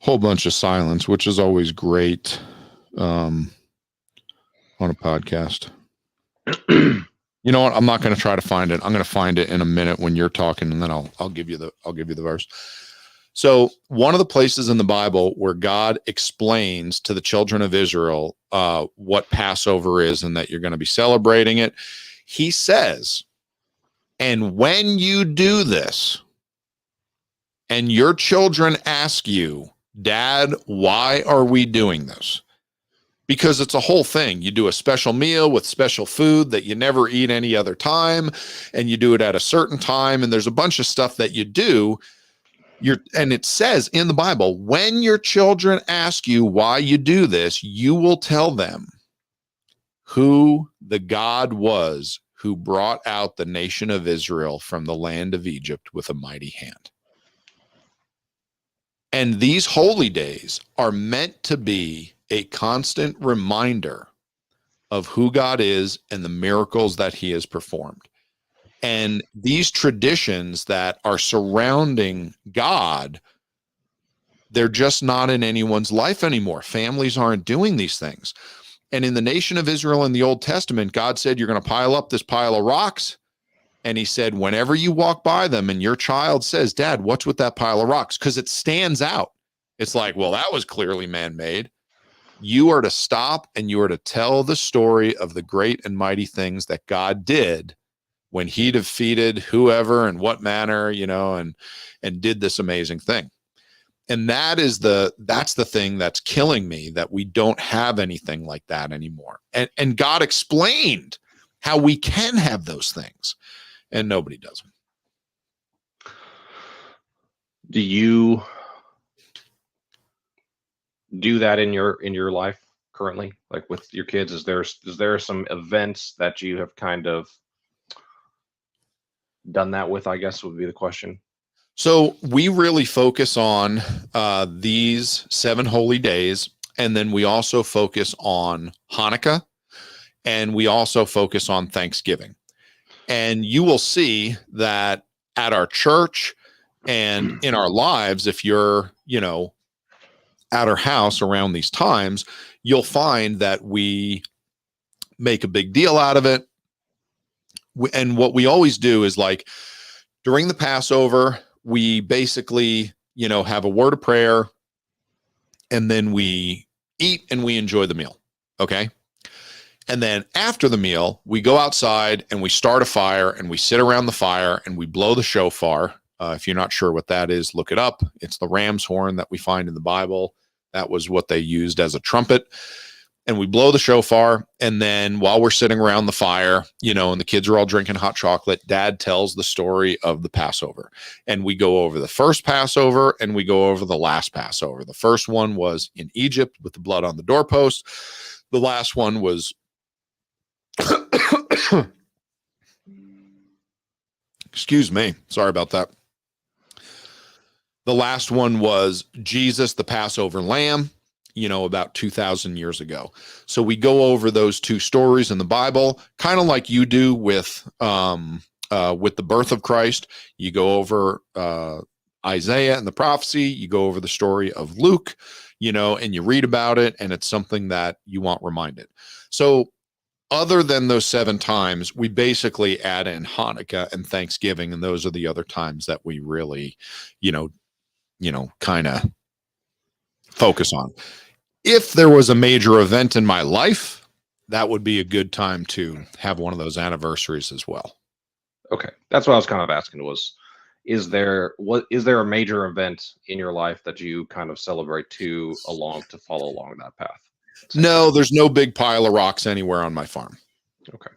whole bunch of silence, which is always great on a podcast. You know what? I'm not going to try to find it. I'm going to find it in a minute when you're talking, and then I'll give you the verse. So one of the places in the Bible where God explains to the children of Israel what Passover is and that you're going to be celebrating it, he says, and when you do this, and your children ask you, Dad, why are we doing this? Because it's a whole thing. You do a special meal with special food that you never eat any other time, and you do it at a certain time, and there's a bunch of stuff that you do. And it says in the Bible, when your children ask you why you do this, you will tell them who the God was who brought out the nation of Israel from the land of Egypt with a mighty hand. And these holy days are meant to be a constant reminder of who God is and the miracles that he has performed. And these traditions that are surrounding God, they're just not in anyone's life anymore. Families aren't doing these things. And in the nation of Israel in the Old Testament, God said, you're going to pile up this pile of rocks. And he said, whenever you walk by them and your child says, Dad, what's with that pile of rocks? Because it stands out. It's like, well, that was clearly man-made. You are to stop and you are to tell the story of the great and mighty things that God did when he defeated whoever and what manner, and did this amazing thing. And that's the thing that's killing me, that we don't have anything like that anymore. And God explained how we can have those things, and nobody does them. Do you do that in your life currently, like with your kids? Is there some events that you have kind of done that with, I guess would be the question? So we really focus on these 7 holy days, and then we also focus on Hanukkah, and we also focus on Thanksgiving. And you will see that at our church and in our lives, if you're, at our house around these times, you'll find that we make a big deal out of it. And what we always do is, like, during the Passover, we basically, have a word of prayer, and then we eat and we enjoy the meal. Okay. And then after the meal, we go outside and we start a fire and we sit around the fire and we blow the shofar. If you're not sure what that is, look it up. It's the ram's horn that we find in the Bible. That was what they used as a trumpet. And we blow the shofar. And then while we're sitting around the fire, and the kids are all drinking hot chocolate, Dad tells the story of the Passover. And we go over the first Passover and we go over the last Passover. The first one was in Egypt with the blood on the doorpost. The last one was excuse me. Sorry about that. The last one was Jesus, the Passover lamb, about 2,000 years ago. So we go over those 2 stories in the Bible, kind of like you do with the birth of Christ. You go over Isaiah and the prophecy. You go over the story of Luke, and you read about it, and it's something that you want reminded. So other than those 7 times, we basically add in Hanukkah and Thanksgiving, and those are the other times that we really, kind of focus on. If there was a major event in my life, that would be a good time to have one of those anniversaries as well. Okay. That's what I was kind of asking was, is there a major event in your life that you kind of celebrate to follow along that path? No, there's no big pile of rocks anywhere on my farm. Okay.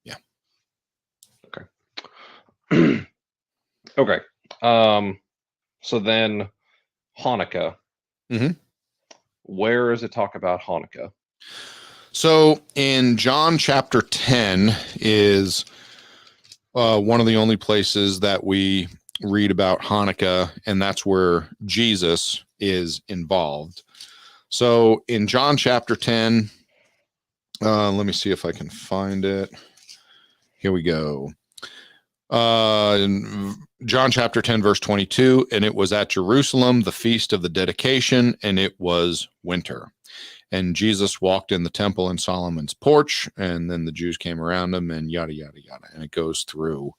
Yeah. Okay. Okay. So then Hanukkah. Mm-hmm. Where does it talk about Hanukkah? So in John chapter 10 is one of the only places that we read about Hanukkah, and that's where Jesus is involved. So in John chapter 10, let me see if I can find it. Here we go. In John chapter 10, verse 22, and it was at Jerusalem, the feast of the dedication, and it was winter. And Jesus walked in the temple in Solomon's porch, and then the Jews came around him, and yada, yada, yada. And it goes through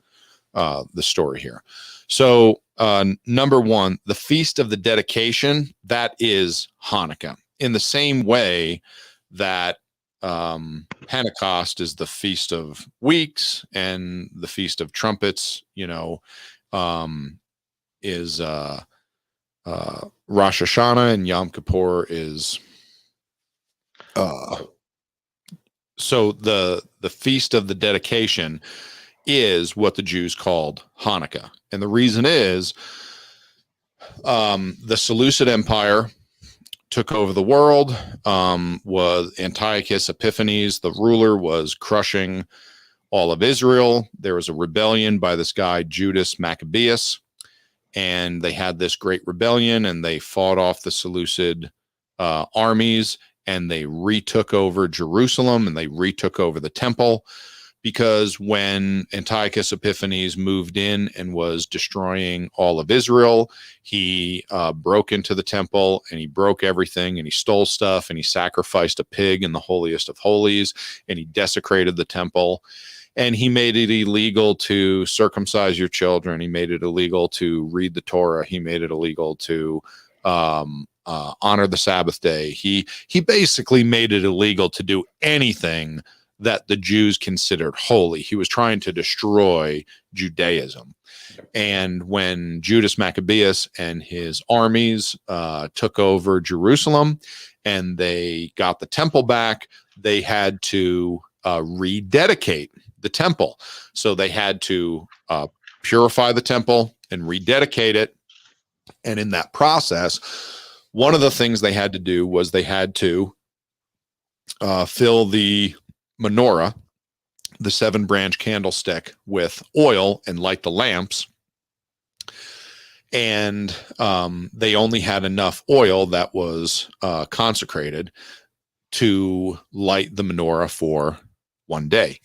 the story here. So number 1, the feast of the dedication, that is Hanukkah. In the same way that Pentecost is the Feast of Weeks and the Feast of Trumpets, is Rosh Hashanah, and Yom Kippur is so the Feast of the Dedication is what the Jews called Hanukkah. And the reason is the Seleucid Empire took over the world, was Antiochus Epiphanes, the ruler, was crushing all of Israel. There was a rebellion by this guy, Judas Maccabeus, and they had this great rebellion, and they fought off the Seleucid armies, and they retook over Jerusalem, and they retook over the temple. because when Antiochus Epiphanes moved in and was destroying all of Israel, he broke into the temple and he broke everything and he stole stuff and he sacrificed a pig in the holiest of holies and he desecrated the temple. And he made it illegal to circumcise your children. He made it illegal to read the Torah. He made it illegal to honor the Sabbath day. He basically made it illegal to do anything that the Jews considered holy. He was trying to destroy Judaism. And when Judas Maccabeus and his armies took over Jerusalem and they got the temple back, they had to rededicate the temple. So they had to purify the temple and rededicate it. And in that process, one of the things they had to do was they had to fill the menorah, the 7-branch candlestick, with oil and light the lamps. And they only had enough oil that was consecrated to light the menorah for one day.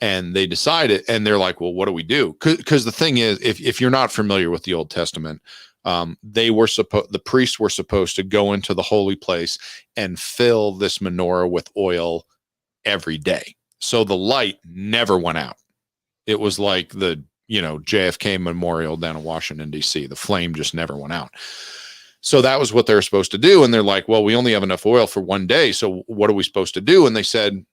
And they decided, and they're like, well, what do we do? Because the thing is, if you're not familiar with the Old Testament, the priests were supposed to go into the holy place and fill this menorah with oil every day. So the light never went out. It was like the, JFK Memorial down in Washington, D.C. The flame just never went out. So that was what they were supposed to do. And they're like, well, we only have enough oil for one day. So what are we supposed to do? And they said,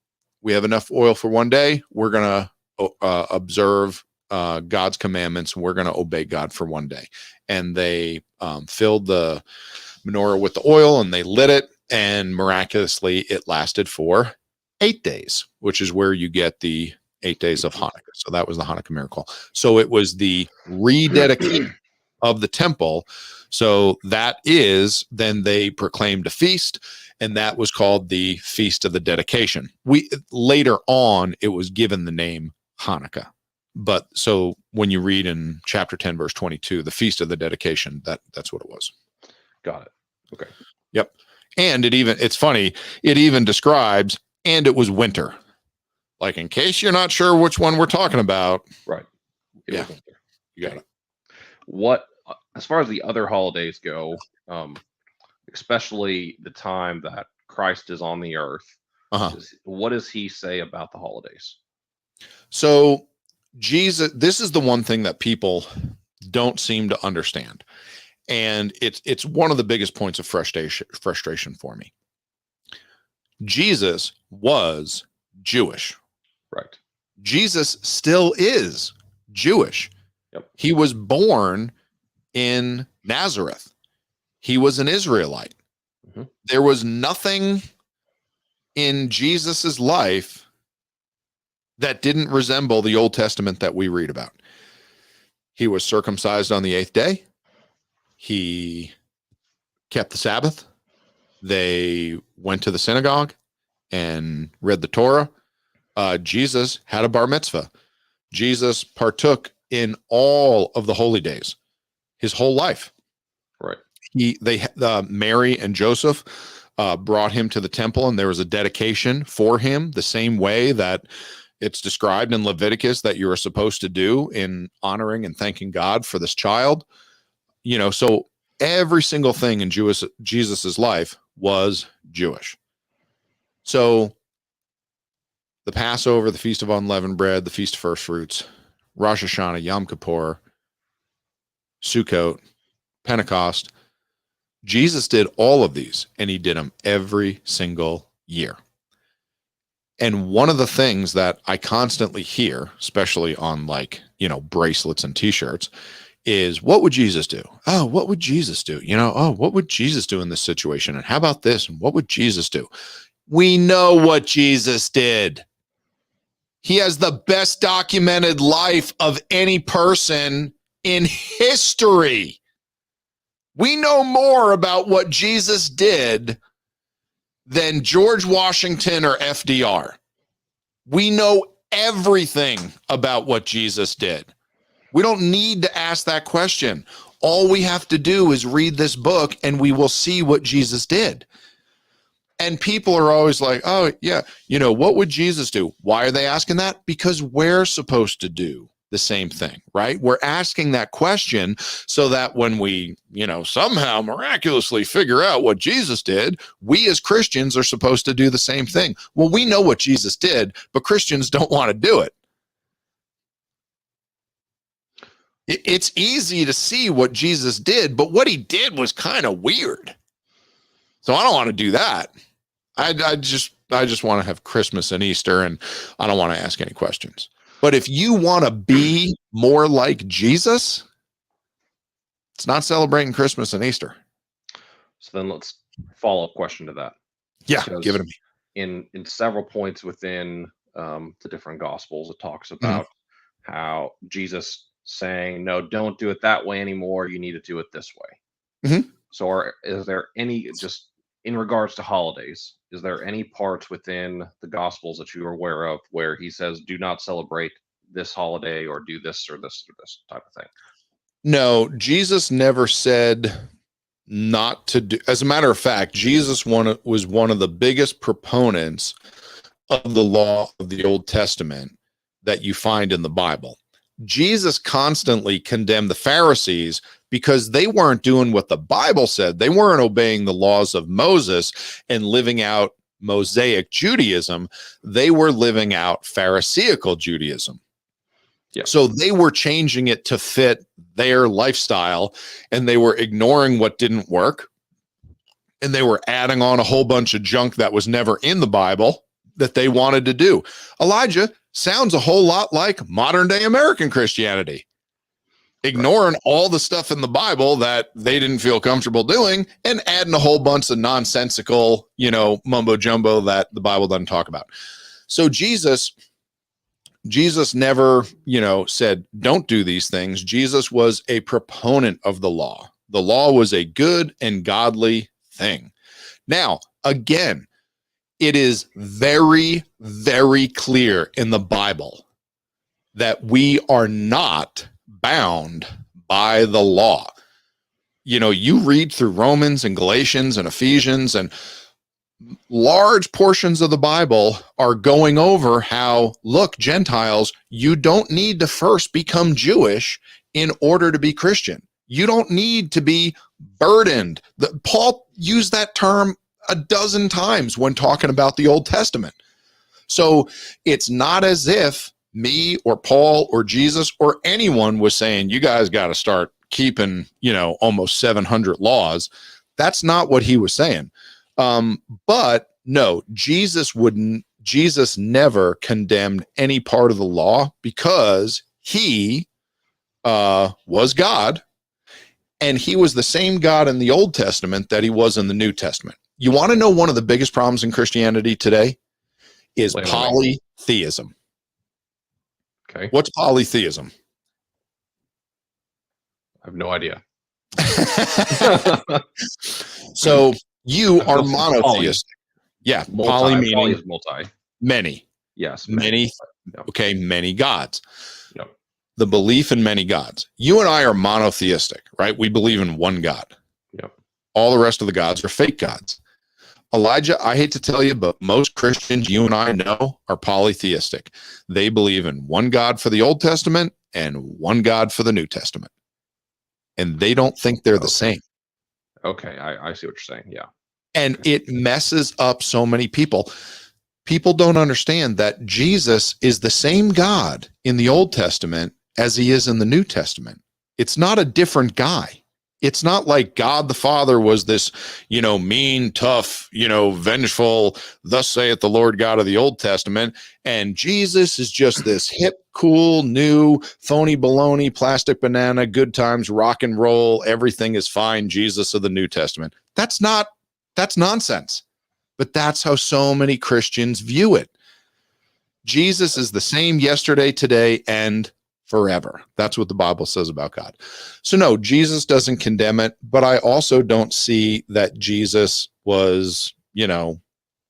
we have enough oil for one day. We're going to observe God's commandments. And we're going to obey God for one day. And they filled the menorah with the oil and they lit it. And miraculously, it lasted for 8 days, which is where you get the 8 days of Hanukkah. So that was the Hanukkah miracle. So it was the rededication of the temple. So that is, then they proclaimed a feast, and that was called the Feast of the Dedication. Later on, it was given the name Hanukkah. But so when you read in chapter 10, verse 22, the Feast of the Dedication, that's what it was. Got it. Okay. Yep. And it's funny, it even describes, and it was winter. Like, in case you're not sure which one we're talking about. Right. Yeah. You got it. What, as far as the other holidays go, especially the time that Christ is on the earth, what does he say about the holidays? So Jesus, this is the one thing that people don't seem to understand. And it's one of the biggest points of frustration for me. Jesus was Jewish. Right. Jesus still is Jewish. Yep. He was born in Nazareth. He was an Israelite. Mm-hmm. There was nothing in Jesus's life that didn't resemble the Old Testament that we read about. He was circumcised on the 8th day. He kept the Sabbath. They went to the synagogue and read the Torah. Jesus had a bar mitzvah. Jesus partook in all of the holy days, his whole life. Right. Mary and Joseph brought him to the temple, and there was a dedication for him, the same way that it's described in Leviticus that you are supposed to do in honoring and thanking God for this child. So every single thing in Jesus's life was Jewish. So the Passover, the Feast of Unleavened Bread, the Feast of First Fruits, Rosh Hashanah, Yom Kippur, Sukkot, Pentecost, Jesus did all of these, and he did them every single year. And one of the things that I constantly hear, especially on bracelets and t-shirts, is, what would Jesus do? Oh, what would Jesus do? What would Jesus do in this situation? And how about this? And what would Jesus do? We know what Jesus did. He has the best documented life of any person in history. We know more about what Jesus did than George Washington or FDR. We know everything about what Jesus did. We don't need to ask that question. All we have to do is read this book and we will see what Jesus did. And people are always like, oh, yeah, what would Jesus do? Why are they asking that? Because we're supposed to do the same thing, right? We're asking that question so that when we, somehow miraculously figure out what Jesus did, we as Christians are supposed to do the same thing. Well, we know what Jesus did, but Christians don't want to do it. It's easy to see what Jesus did, but what he did was kind of weird. So I don't want to do that. I just want to have Christmas and Easter, and I don't want to ask any questions. But if you want to be more like Jesus, it's not celebrating Christmas and Easter. So then let's follow-up question to that. Yeah, Because give it to me. In several points within the different gospels, it talks about how Jesus saying, no, don't do it that way anymore. You need to do it this way. So is there any, just in regards to holidays, is there any parts within the gospels that you are aware of where he says, do not celebrate this holiday or do this or this type of thing? No, Jesus never said not to do. As a matter of fact, Jesus was one of the biggest proponents of the law of the Old Testament that you find in the Bible. Jesus constantly condemned the Pharisees because they weren't doing what the Bible said. They weren't obeying the laws of Moses and living out Mosaic Judaism. They were living out Pharisaical Judaism. Yeah. So they were changing it to fit their lifestyle, and they were ignoring what didn't work. And they were adding on a whole bunch of junk that was never in the Bible that they wanted to do. Elijah sounds a whole lot like modern day American Christianity, ignoring all the stuff in the Bible that they didn't feel comfortable doing and adding a whole bunch of nonsensical, mumbo jumbo that the Bible doesn't talk about. So Jesus never, said, don't do these things. Jesus was a proponent of the law. The law was a good and godly thing. Now, again, it is very, very clear in the Bible that we are not bound by the law. You read through Romans and Galatians and Ephesians, and large portions of the Bible are going over how, look, Gentiles, you don't need to first become Jewish in order to be Christian. You don't need to be burdened. Paul used that term a dozen times when talking about the Old Testament. So it's not as if me or Paul or Jesus or anyone was saying, you guys got to start keeping, almost 700 laws. That's not what he was saying. But no, Jesus never condemned any part of the law because he was God, and he was the same God in the Old Testament that he was in the New Testament. You want to know one of the biggest problems in Christianity today is polytheism. Okay. What's polytheism? I have no idea. So you are monotheistic. Yeah. Poly meaning poly is multi. Many. Yes. Many. Yep. Okay. Many gods. Yep. The belief in many gods. You and I are monotheistic, right? We believe in one God. Yep. All the rest of the gods are fake gods. Elijah, I hate to tell you, but most Christians you and I know are polytheistic. They believe in one God for the Old Testament and one God for the New Testament. And they don't think they're the same. Okay, I see what you're saying. Yeah. And it messes up so many people. People don't understand that Jesus is the same God in the Old Testament as he is in the New Testament. It's not a different guy. It's not like God the Father was this, mean, tough, vengeful, thus saith the Lord God of the Old Testament. And Jesus is just this hip, cool, new, phony baloney, plastic banana, good times, rock and roll, everything is fine, Jesus of the New Testament. That's nonsense. But that's how so many Christians view it. Jesus is the same yesterday, today, and forever. That's what the Bible says about God. So no, Jesus doesn't condemn it, but I also don't see that Jesus was,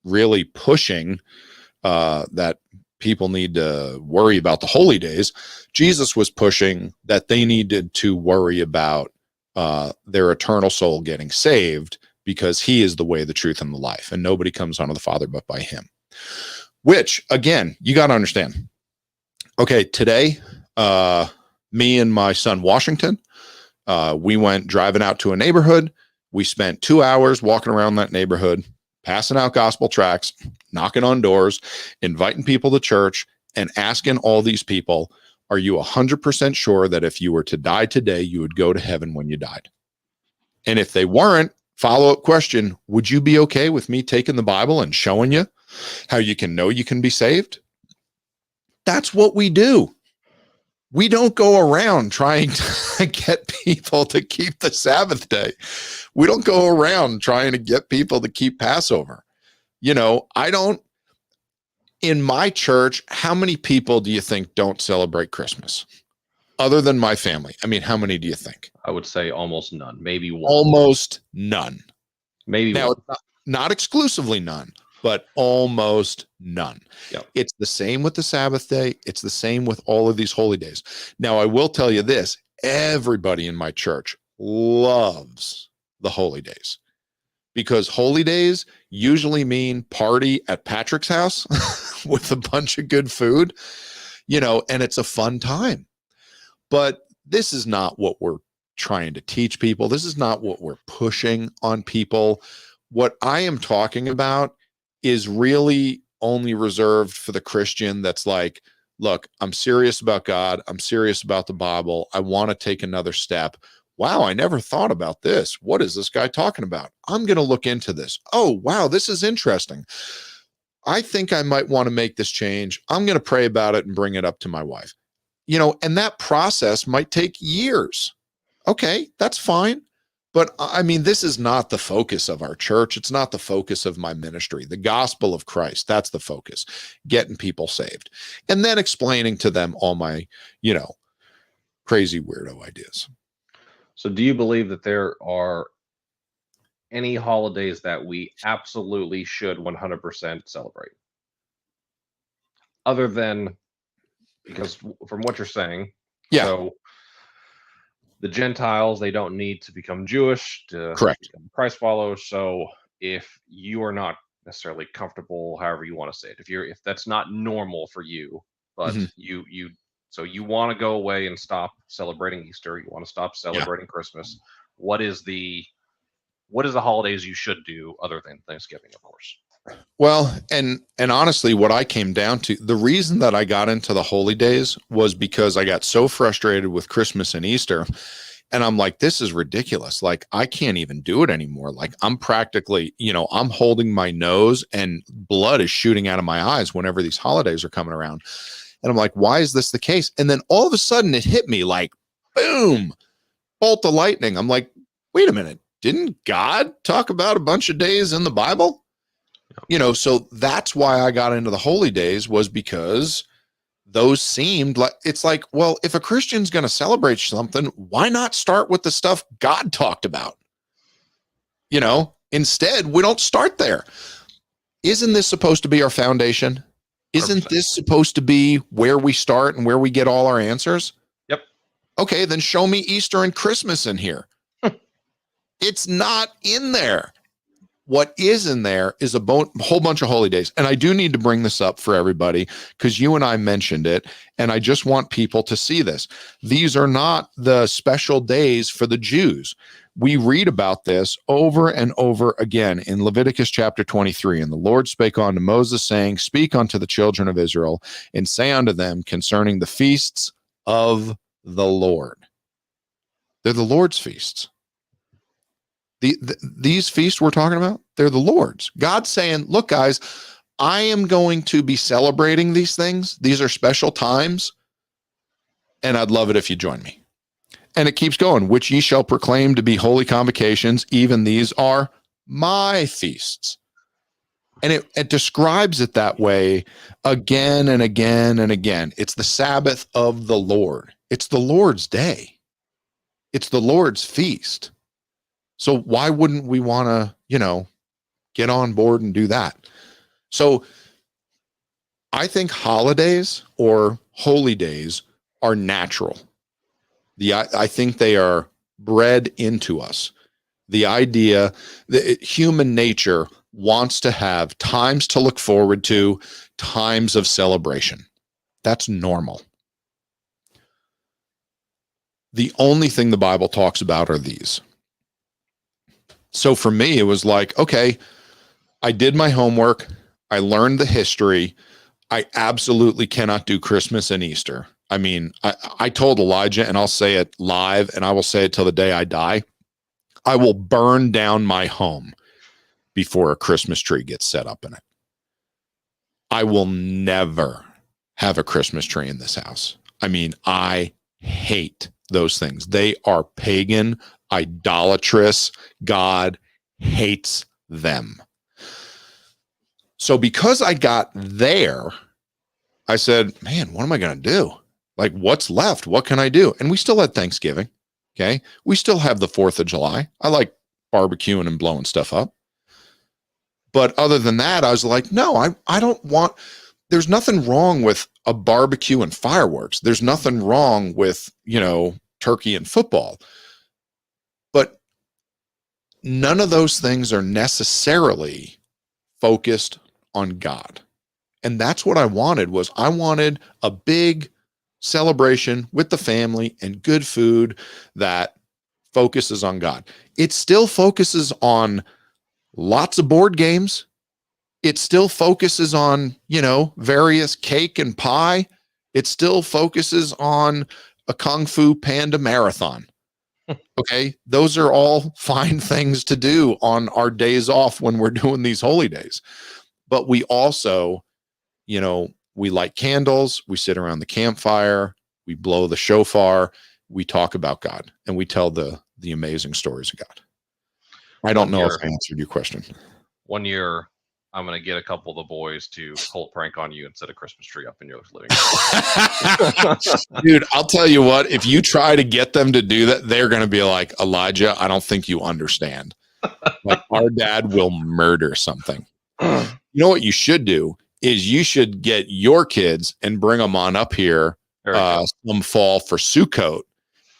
really pushing that people need to worry about the holy days. Jesus was pushing that they needed to worry about their eternal soul getting saved, because he is the way, the truth, and the life, and nobody comes unto the Father but by him. Which, again, you got to understand. Okay, today, me and my son Washington, we went driving out to a neighborhood. We spent 2 hours walking around that neighborhood, passing out gospel tracts, knocking on doors, inviting people to church, and asking all these people, are you 100% sure that if you were to die today, you would go to heaven when you died? And if they weren't, follow-up question, would you be okay with me taking the Bible and showing you how you can know you can be saved? That's what we do. We don't go around trying to get people to keep the Sabbath day. We don't go around trying to get people to keep Passover. You know, in my church, how many people do you think don't celebrate Christmas? Other than my family. I mean, how many do you think? I would say almost none, maybe one. Almost none. Maybe now, one. Not exclusively none, but almost none. Yep. It's the same with the Sabbath day. It's the same with all of these holy days. Now, I will tell you this. Everybody in my church loves the holy days, because holy days usually mean party at Patrick's house with a bunch of good food, you know, and it's a fun time. But this is not what we're trying to teach people. This is not what we're pushing on people. What I am talking about is really only reserved for the Christian that's like, look, I'm serious about God. I'm serious about the Bible. I want to take another step. Wow, I never thought about this. What is this guy talking about? I'm going to look into this. Oh, wow, this is interesting. I think I might want to make this change. I'm going to pray about it and bring it up to my wife. You know, and that process might take years. Okay, that's fine. But I mean, this is not the focus of our church. It's not the focus of my ministry. The gospel of Christ, that's the focus, getting people saved. And then explaining to them all my, you know, crazy weirdo ideas. So do you believe that there are any holidays that we absolutely should 100% celebrate? Other than, because from what you're saying, Yeah. So the Gentiles, they don't need to become Jewish to Correct. become Christ followers. So if you are not necessarily comfortable, however you want to say it, if that's not normal for you, but so you want to go away and stop celebrating Easter, you want to stop celebrating Christmas. What is the holidays you should do other than Thanksgiving, of course? Well, and honestly, what I came down to, the reason that I got into the holy days was because I got so frustrated with Christmas and Easter. And I'm like, this is ridiculous. Like, I can't even do it anymore. Like, I'm practically, you know, I'm holding my nose and blood is shooting out of my eyes whenever these holidays are coming around. And I'm like, why is this the case? And then all of a sudden it hit me like, boom, bolt of lightning. I'm like, wait a minute. Didn't God talk about a bunch of days in the Bible? You know, so that's why I got into the holy days, was because those seemed like, it's like, well, if a Christian's going to celebrate something, why not start with the stuff God talked about? You know, instead, we don't start there. Isn't this supposed to be our foundation? Isn't 100%. this supposed to be where we start and where we get all our answers? Yep. Okay, then show me Easter and Christmas in here. It's not in there. What is in there is a whole bunch of holy days. And I do need to bring this up for everybody, because you and I mentioned it, and I just want people to see this. These are not the special days for the Jews. We read about this over and over again in Leviticus chapter 23. And the Lord spake unto Moses, saying, speak unto the children of Israel, and say unto them concerning the feasts of the Lord. They're the Lord's feasts. These feasts we're talking about, they're the Lord's. God's saying, look, guys, I am going to be celebrating these things. These are special times, and I'd love it if you join me. And it keeps going, which ye shall proclaim to be holy convocations. Even these are my feasts. And it describes it that way again and again and again. It's the Sabbath of the Lord. It's the Lord's day. It's the Lord's feast. So why wouldn't we want to, you know, get on board and do that? So I think holidays or holy days are natural. I think they are bred into us. The idea that human nature wants to have times to look forward to, times of celebration. That's normal. The only thing the Bible talks about are these. So for me, it was like, okay, I did my homework. I learned the history. I absolutely cannot do Christmas and Easter. I mean, I told Elijah, and I'll say it live, and I will say it till the day I die. I will burn down my home before a Christmas tree gets set up in it. I will never have a Christmas tree in this house. I mean, I hate those things. They are pagan, idolatrous. God hates them. So because I got there, I said, man, what am I going to do? Like, what's left? What can I do? And we still had Thanksgiving. Okay. We still have the 4th of July. I like barbecuing and blowing stuff up. But other than that, I was like, no, I don't want, there's nothing wrong with a barbecue and fireworks. There's nothing wrong with, turkey and football. But none of those things are necessarily focused on God. And that's what I wanted. I wanted a big celebration with the family and good food that focuses on God. It still focuses on lots of board games. It still focuses on, various cake and pie. It still focuses on a Kung Fu Panda marathon. Okay. Those are all fine things to do on our days off when we're doing these holy days. But we also, we light candles, we sit around the campfire, we blow the shofar, we talk about God, and we tell the amazing stories of God. I don't know if I answered your question. One year, I'm going to get a couple of the boys to pull a prank on you and set a Christmas tree up in your living room. Dude, I'll tell you what, if you try to get them to do that, they're going to be like, Elijah, I don't think you understand. Like, our dad will murder something. You know what you should do is you should get your kids and bring them on up here some fall for Sukkot,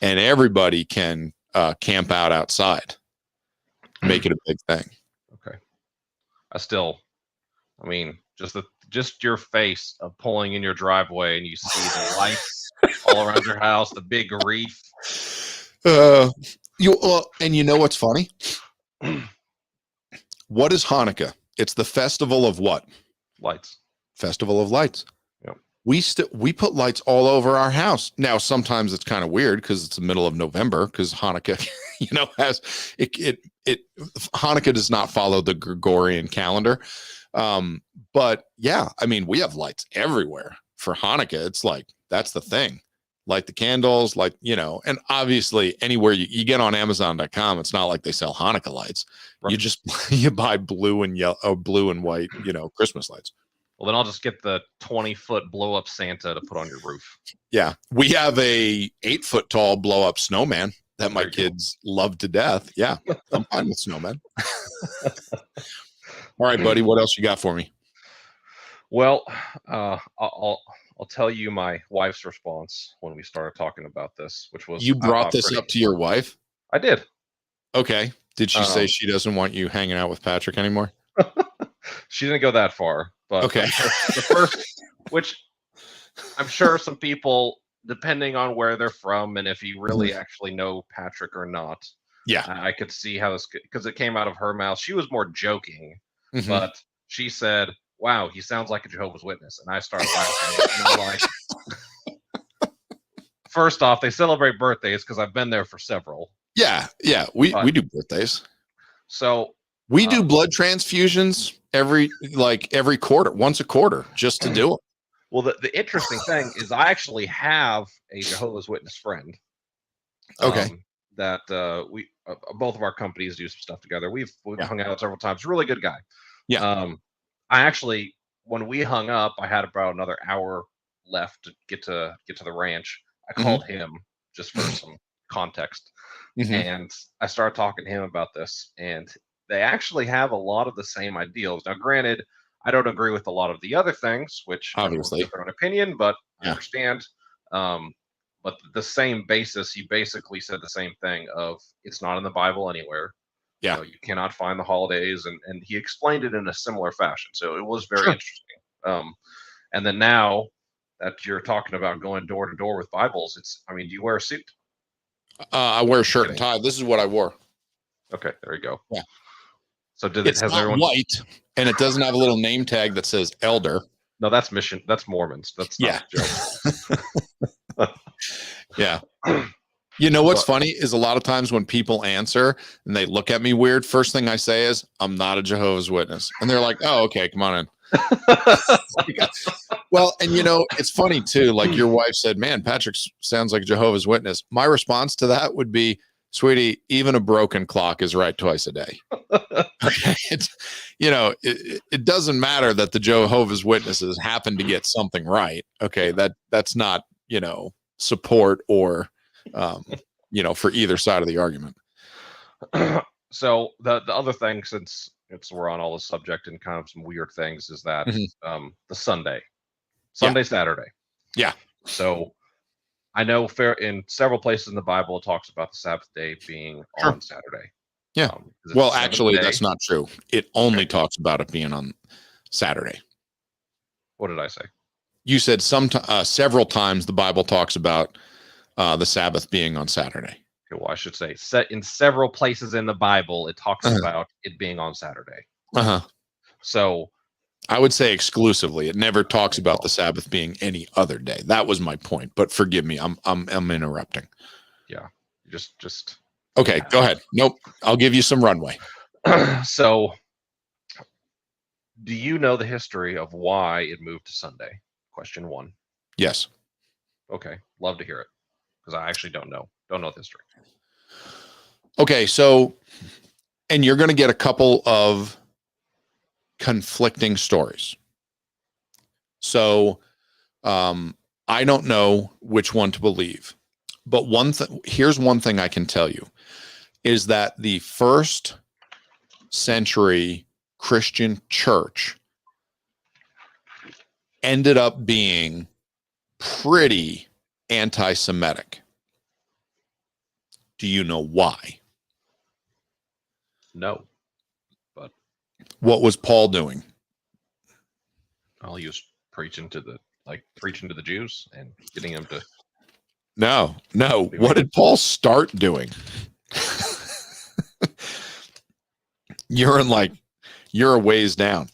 and everybody can camp out outside. Make it a big thing. Okay. Just your face of pulling in your driveway and you see the lights all around your house, the big wreath. And you know what's funny? What is Hanukkah? It's the festival of what? Lights. Festival of lights. Yep. We put lights all over our house. Now, sometimes it's kind of weird because it's the middle of November, because Hanukkah, has Hanukkah does not follow the Gregorian calendar. But yeah, I mean, we have lights everywhere for Hanukkah. It's like, that's the thing. Light the candles, and obviously anywhere you get on Amazon.com, it's not like they sell Hanukkah lights. Right. You buy blue and yellow, blue and white, Christmas lights. Well, then I'll just get the 20-foot blow up Santa to put on your roof. Yeah. We have a 8-foot tall blow up snowman that my kids love to death. Yeah. I'm fine with snowmen. All right, buddy. What else you got for me? Well, I'll tell you my wife's response when we started talking about this, which was, you brought this up to your wife? I did. Okay. Did she say she doesn't want you hanging out with Patrick anymore? She didn't go that far, but okay. The first, which I'm sure some people, depending on where they're from and if you really actually know Patrick or not, yeah, I could see how this, because it came out of her mouth. She was more joking, but she said, wow, he sounds like a Jehovah's Witness. And I started laughing. And I'm like, first off, they celebrate birthdays because I've been there for several. Yeah. We do birthdays. So we do blood transfusions every quarter, once a quarter, just to do it. Well, the interesting thing is I actually have a Jehovah's Witness friend. Okay. That we both of our companies do some stuff together. We've hung out several times. Really good guy. Yeah. I actually, when we hung up, I had about another hour left to get to the ranch. I called him just for some context, and I started talking to him about this. And they actually have a lot of the same ideals. Now, granted, I don't agree with a lot of the other things, which obviously have their own opinion, but I understand. But the same basis, he basically said the same thing of it's not in the Bible anywhere. Yeah. You cannot find the holidays, and he explained it in a similar fashion. So it was very Sure. interesting. And then now that you're talking about going door to door with Bibles, do you wear a suit? I wear a shirt and tie. This is what I wore. Okay, there you go. Yeah. So It's has not everyone? white, and it doesn't have a little name tag that says elder. No, that's mission. That's Mormons. That's not Joe. Yeah. You know what's funny is a lot of times when people answer and they look at me weird, first thing I say is, I'm not a Jehovah's Witness. And they're like, oh, okay, come on in. Well, and it's funny too. Like your wife said, man, Patrick sounds like a Jehovah's Witness. My response to that would be, sweetie, even a broken clock is right twice a day. Okay. It doesn't matter that the Jehovah's Witnesses happen to get something right. Okay. That's not, support or, for either side of the argument. So the other thing, since we're on all this subject and kind of some weird things, is that the Sunday, Saturday. Yeah. So I know in several places in the Bible it talks about the Sabbath day being on Saturday. Yeah. Well, actually, that's not true. It only talks about it being on Saturday. What did I say? You said several times the Bible talks about the Sabbath being on Saturday. Okay, well, I should say in several places in the Bible it talks about it being on Saturday. So I would say exclusively. It never talks about the Sabbath being any other day. That was my point. But forgive me, I'm interrupting. Yeah, just okay. Go ahead. Nope, I'll give you some runway. So, do you know the history of why it moved to Sunday? Question 1. Yes. Okay, love to hear it because I actually don't know the history. Okay, so, and you're going to get a couple of conflicting stories. So, I don't know which one to believe, but here's one thing I can tell you is that the first century Christian church ended up being pretty anti-Semitic. Do you know why? No, but what was Paul doing? He was preaching to the Jews and getting them to. No. What did Paul start doing? You're a ways down.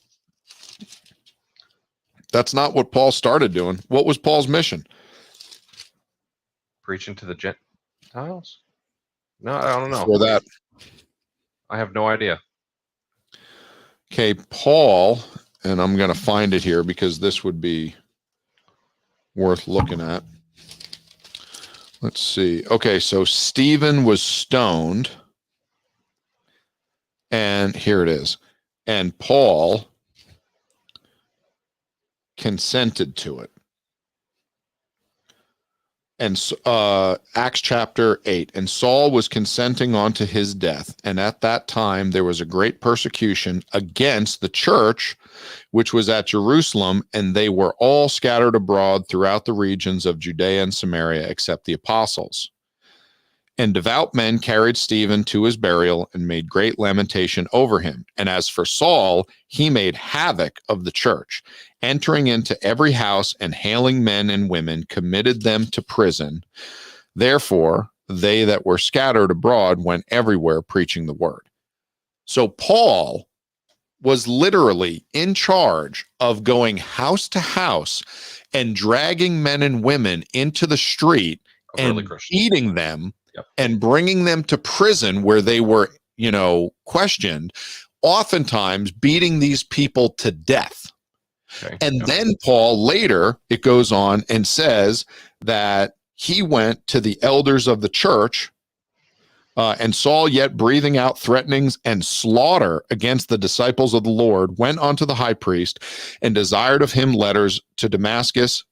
That's not what Paul started doing. What was Paul's mission? Preaching to the Gentiles? No, I don't know. For that, I have no idea. Okay, Paul, and I'm going to find it here because this would be worth looking at. Let's see. Okay, so Stephen was stoned, and here it is. And Paul consented to it. And Acts chapter 8, and Saul was consenting unto his death. And at that time, there was a great persecution against the church, which was at Jerusalem, and they were all scattered abroad throughout the regions of Judea and Samaria, except the apostles. And devout men carried Stephen to his burial and made great lamentation over him. And as for Saul, he made havoc of the church, entering into every house and hailing men and women, committed them to prison. Therefore, they that were scattered abroad went everywhere preaching the word. So Paul was literally in charge of going house to house and dragging men and women into the street and beating them. Yep. And bringing them to prison where they were, questioned, oftentimes beating these people to death. Okay. And then Paul later, it goes on and says that he went to the elders of the church and Saul, yet breathing out threatenings and slaughter against the disciples of the Lord, went unto the high priest and desired of him letters to Damascus,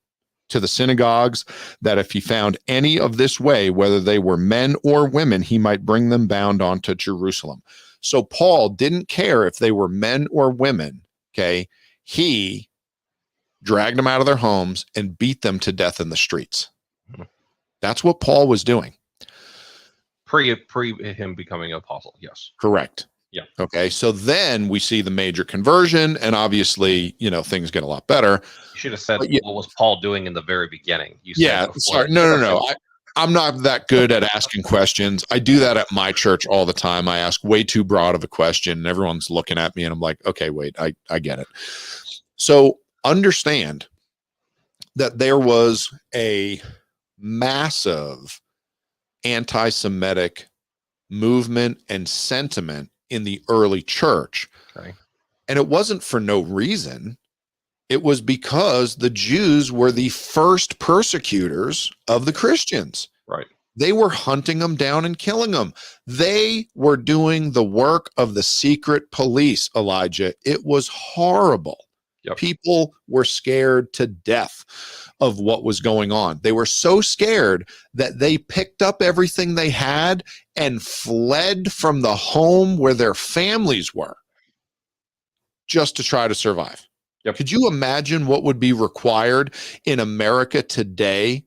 to the synagogues, that if he found any of this way, whether they were men or women, he might bring them bound onto Jerusalem. So Paul didn't care if they were men or women. Okay. He dragged them out of their homes and beat them to death in the streets. That's what Paul was doing. pre him becoming an apostle. Yes. Correct. Yeah. Okay. So then we see the major conversion, and obviously, things get a lot better. You should have said, But what was Paul doing in the very beginning? You said yeah. before. Sorry. No. I'm not that good at asking questions. I do that at my church all the time. I ask way too broad of a question, and everyone's looking at me, and I'm like, okay, wait, I get it. So understand that there was a massive anti-Semitic movement and sentiment in the early church. Okay. And it wasn't for no reason. It was because the Jews were the first persecutors of the Christians. Right. They were hunting them down and killing them. They were doing the work of the secret police, Elijah. It was horrible. Yep. People were scared to death of what was going on. They were so scared that they picked up everything they had and fled from the home where their families were just to try to survive. Yep. Could you imagine what would be required in America today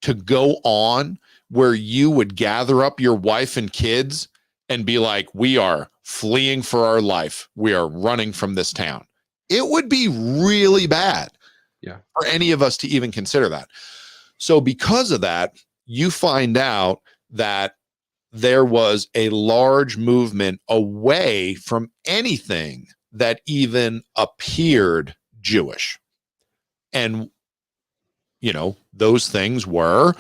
to go on where you would gather up your wife and kids and be like, we are fleeing for our life. We are running from this town. It would be really bad for any of us to even consider that. So because of that, you find out that there was a large movement away from anything that even appeared Jewish. And, those things were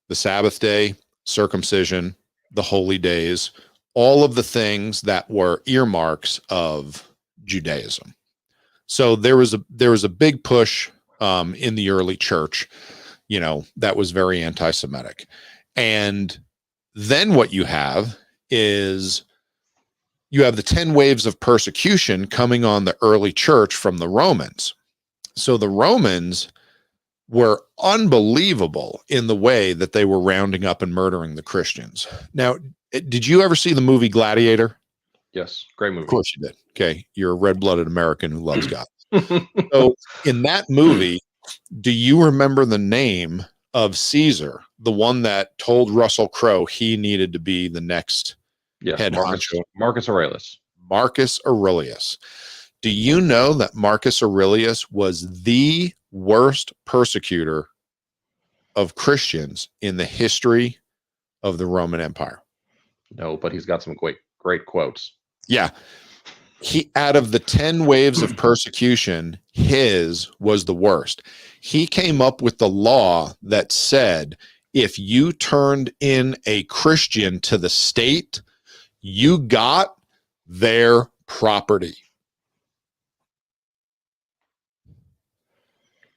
the Sabbath day, circumcision, the holy days, all of the things that were earmarks of Judaism. So there was a big push in the early church, that was very anti-Semitic. And then what you have is you have the 10 waves of persecution coming on the early church from the Romans. So the Romans were unbelievable in the way that they were rounding up and murdering the Christians. Now, did you ever see the movie Gladiator? Yes. Great movie. Of course you did. Okay. You're a red-blooded American who loves God. So in that movie, do you remember the name of Caesar, the one that told Russell Crowe he needed to be the next head honcho? Marcus Aurelius. Marcus Aurelius. Do you know that Marcus Aurelius was the worst persecutor of Christians in the history of the Roman Empire? No, but he's got some great quotes. Yeah. He, out of the 10 waves of persecution, his was the worst. He came up with the law that said, if you turned in a Christian to the state, you got their property.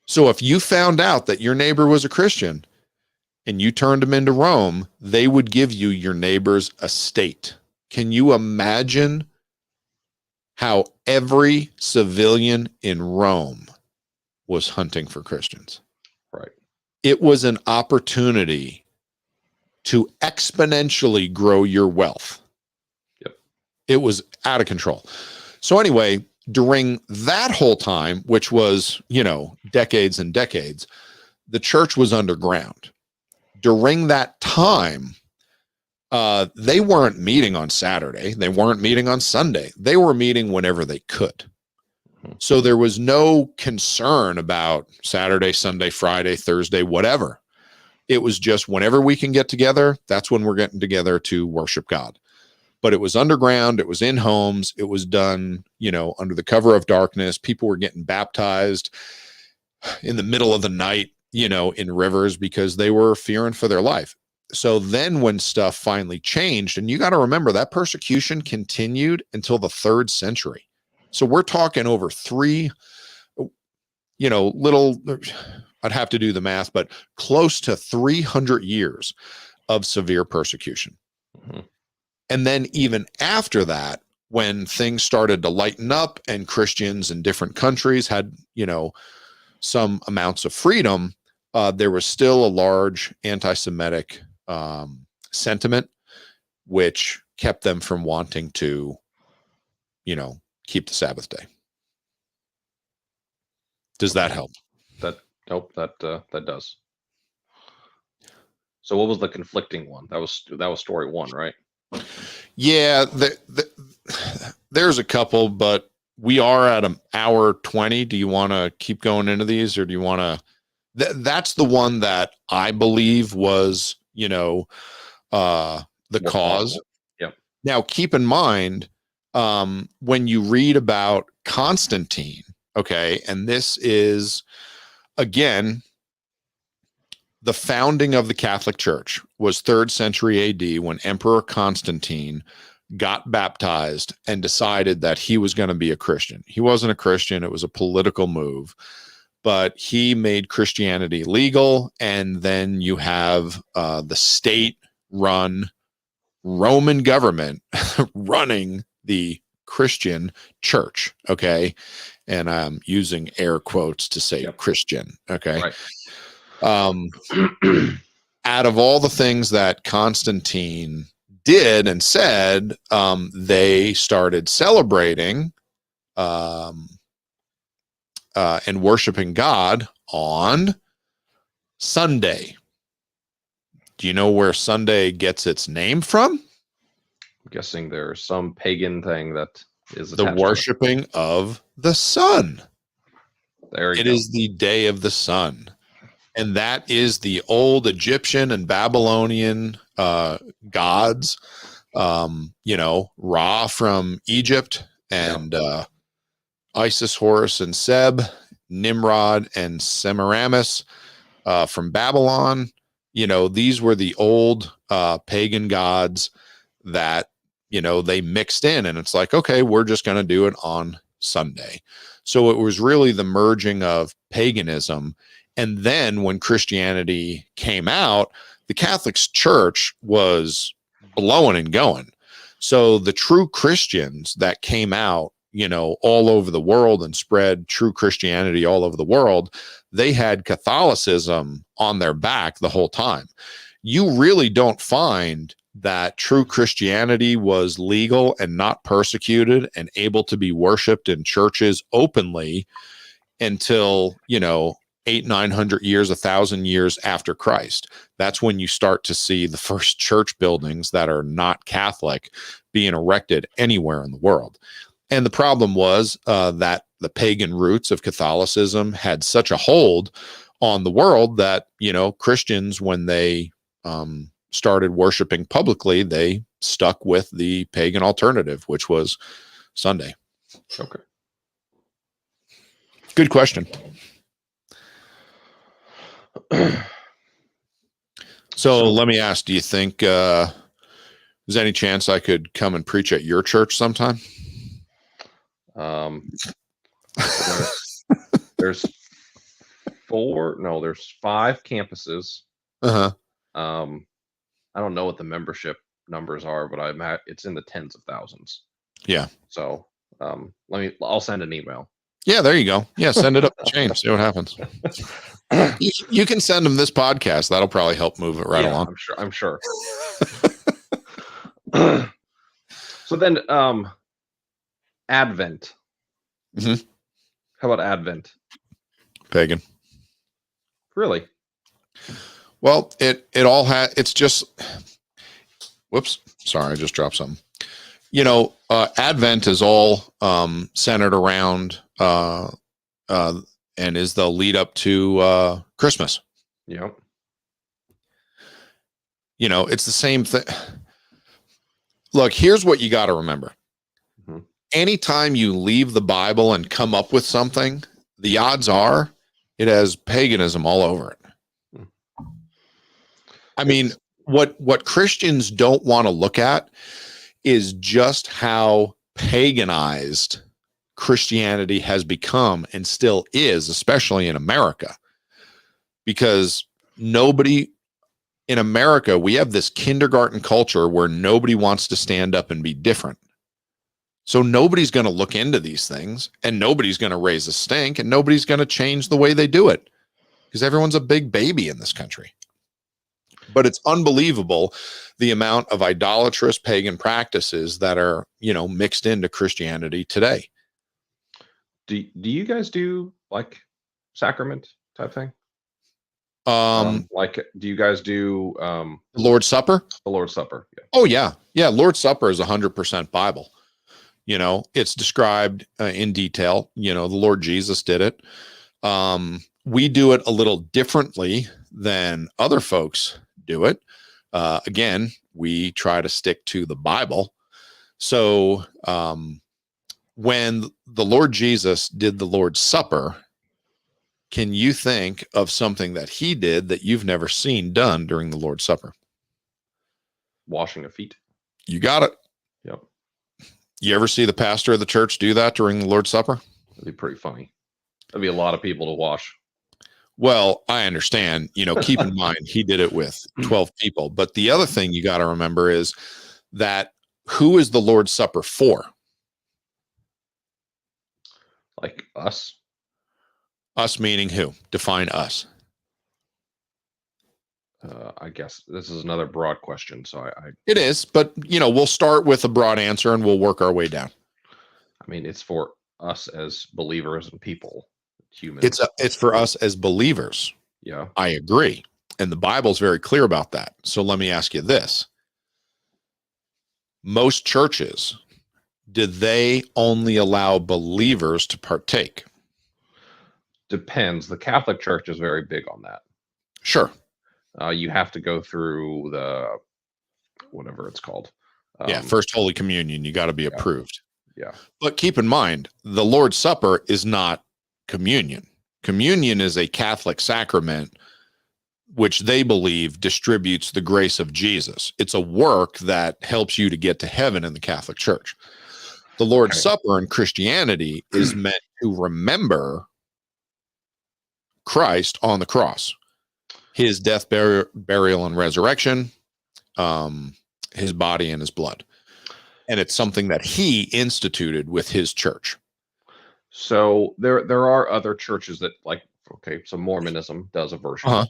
So if you found out that your neighbor was a Christian and you turned him into Rome, they would give you your neighbor's estate. Can you imagine how every civilian in Rome was hunting for Christians? Right. It was an opportunity to exponentially grow your wealth. Yep. It was out of control. So anyway, during that whole time, which was, decades and decades, the church was underground. During that time, they weren't meeting on Saturday. They weren't meeting on Sunday. They were meeting whenever they could. So there was no concern about Saturday, Sunday, Friday, Thursday, whatever. It was just whenever we can get together, that's when we're getting together to worship God. But it was underground. It was in homes. It was done, under the cover of darkness. People were getting baptized in the middle of the night, in rivers because they were fearing for their life. So then when stuff finally changed, and you got to remember that persecution continued until the 3rd century. So we're talking over I'd have to do the math, but close to 300 years of severe persecution. Mm-hmm. And then even after that, when things started to lighten up and Christians in different countries had, some amounts of freedom, there was still a large anti-Semitic sentiment, which kept them from wanting to, keep the Sabbath day. Does that help? That does. So what was the conflicting one? That was story one, right? Yeah, there's a couple, but we are at an hour 20. Do you want to keep going into these, or do you want to? That's the one that I believe was, the More cause. prominent. Yep. Now, keep in mind, when you read about Constantine, okay, and this is, again, the founding of the Catholic Church was 3rd century AD when Emperor Constantine got baptized and decided that he was going to be a Christian. He wasn't a Christian, it was a political move, but he made Christianity legal. And then you have the state run Roman government running the Christian church. Okay. And I'm using air quotes to say Christian. Okay. Right. Out of all the things that Constantine did and said, they started celebrating and worshiping God on Sunday. Do you know where Sunday gets its name from? I'm guessing there's some pagan thing that is the attached worshiping of the sun. There you It go. is the day of the sun. And that is the old Egyptian and Babylonian gods, Ra from Egypt, and Isis, Horus, and Seb, Nimrod, and Semiramis from Babylon. These were the old pagan gods that, they mixed in. And it's like, okay, we're just going to do it on Sunday. So it was really the merging of paganism. And then when Christianity came out, the Catholic Church was blowing and going. So the true Christians that came out, all over the world and spread true Christianity all over the world, they had Catholicism on their back the whole time. You really don't find that true Christianity was legal and not persecuted and able to be worshiped in churches openly until, 800-900 years, 1,000 years after Christ. That's when you start to see the first church buildings that are not Catholic being erected anywhere in the world. And the problem was that the pagan roots of Catholicism had such a hold on the world that, Christians, when they started worshiping publicly, they stuck with the pagan alternative, which was Sunday. Okay. Good question. So let me ask, do you think there's any chance I could come and preach at your church sometime? There's 5 campuses. Uh-huh. I don't know what the membership numbers are, but it's in the tens of thousands. Yeah. So I'll send an email. Yeah, there you go. Yeah, send it up the chain. See what happens. You can send them this podcast. That'll probably help move it right along. I'm sure. So then, Advent. Mm-hmm. How about Advent? Pagan. Really? Well, it all it's just, whoops, sorry, I just dropped something. Advent is all centered around and is the lead up to Christmas. Yep. It's the same thing. Look, here's what you got to remember. Mm-hmm. Anytime you leave the Bible and come up with something, the odds are it has paganism all over it. I mean, what Christians don't want to look at is just how paganized Christianity has become and still is, especially in America. Because nobody in America, we have this kindergarten culture where nobody wants to stand up and be different. So nobody's going to look into these things, and nobody's going to raise a stink, and nobody's going to change the way they do it, because everyone's a big baby in this country. But it's unbelievable the amount of idolatrous pagan practices that are, mixed into Christianity today. Do you guys do like sacrament type thing? Like, do you guys do The Lord's Supper? the Lord's Supper? Yeah. Oh yeah. Yeah. Lord's Supper is 100% Bible. It's described in detail. The Lord Jesus did it. We do it a little differently than other folks do it. Again, we try to stick to the Bible. So when the Lord Jesus did the Lord's Supper, can you think of something that he did that you've never seen done during the Lord's Supper? Washing of feet. You got it. Yep. You ever see the pastor of the church do that during the Lord's Supper? That'd be pretty funny. That'd be a lot of people to wash. Well, I understand, keep in mind, he did it with 12 people. But the other thing you got to remember is that who is the Lord's Supper for? Like us? Us meaning who? Define us. I guess this is another broad question. So It is, but we'll start with a broad answer and we'll work our way down. I mean, it's for us as believers and people, humans. It's for us as believers. Yeah. I agree. And the Bible's very clear about that. So let me ask you this. Most churches, did they only allow believers to partake? Depends. The Catholic Church is very big on that. Sure. You have to go through the whatever it's called. First Holy Communion. You got to be approved. Yeah. But keep in mind, the Lord's Supper is not communion. Communion is a Catholic sacrament, which they believe distributes the grace of Jesus. It's a work that helps you to get to heaven in the Catholic Church. The Lord's Supper in Christianity is meant to remember Christ on the cross, his death, burial, and resurrection, his body and his blood. And it's something that he instituted with his church. So there are other churches that so Mormonism does a version.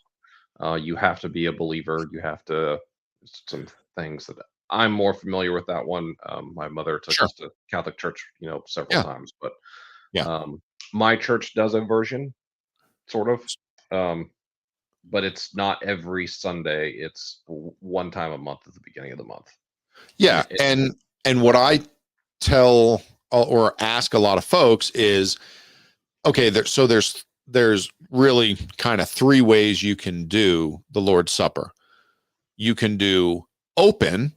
You have to be a believer. You have to, some things that I'm more familiar with that one. My mother took us to Catholic church, several times, but my church does a version, sort of. But it's not every Sunday. It's one time a month at the beginning of the month. Yeah. And what I tell or ask a lot of folks is, okay, there's really kind of three ways you can do the Lord's Supper. You can do open,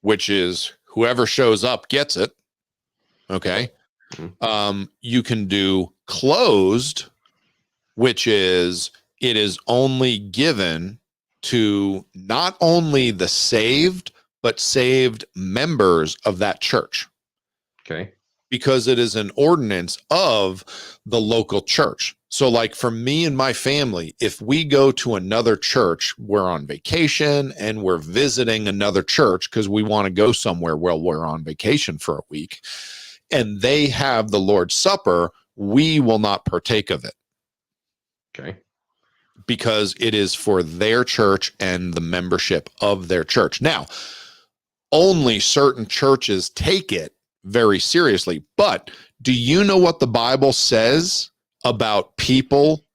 which is whoever shows up gets it. Okay. You can do closed, which is it is only given to not only the saved, but saved members of that church. Okay. Because it is an ordinance of the local church. So like for me and my family, if we go to another church, we're on vacation and we're visiting another church because we want to go somewhere while we're on vacation for a week, and they have the Lord's Supper, we will not partake of it. Okay. Because it is for their church and the membership of their church. Now, only certain churches take it very seriously. But do you know what the Bible says about people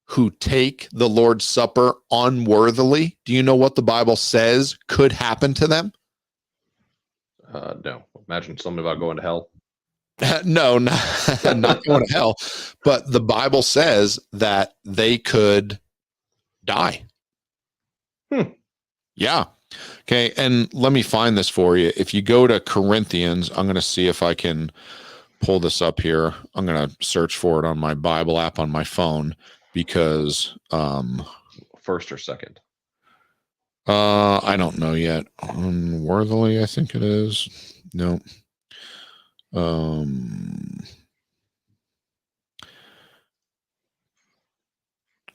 who take the Lord's Supper unworthily? Do you know what the Bible says could happen to them? No. Imagine something about going to hell. No, not going to hell. But the Bible says that they could die. Yeah. Okay. And let me find this for you. If you go to Corinthians, I'm going to see if I can pull this up here. I'm going to search for it on my Bible app on my phone because first or second. I don't know yet. Unworthily, I think it is. No.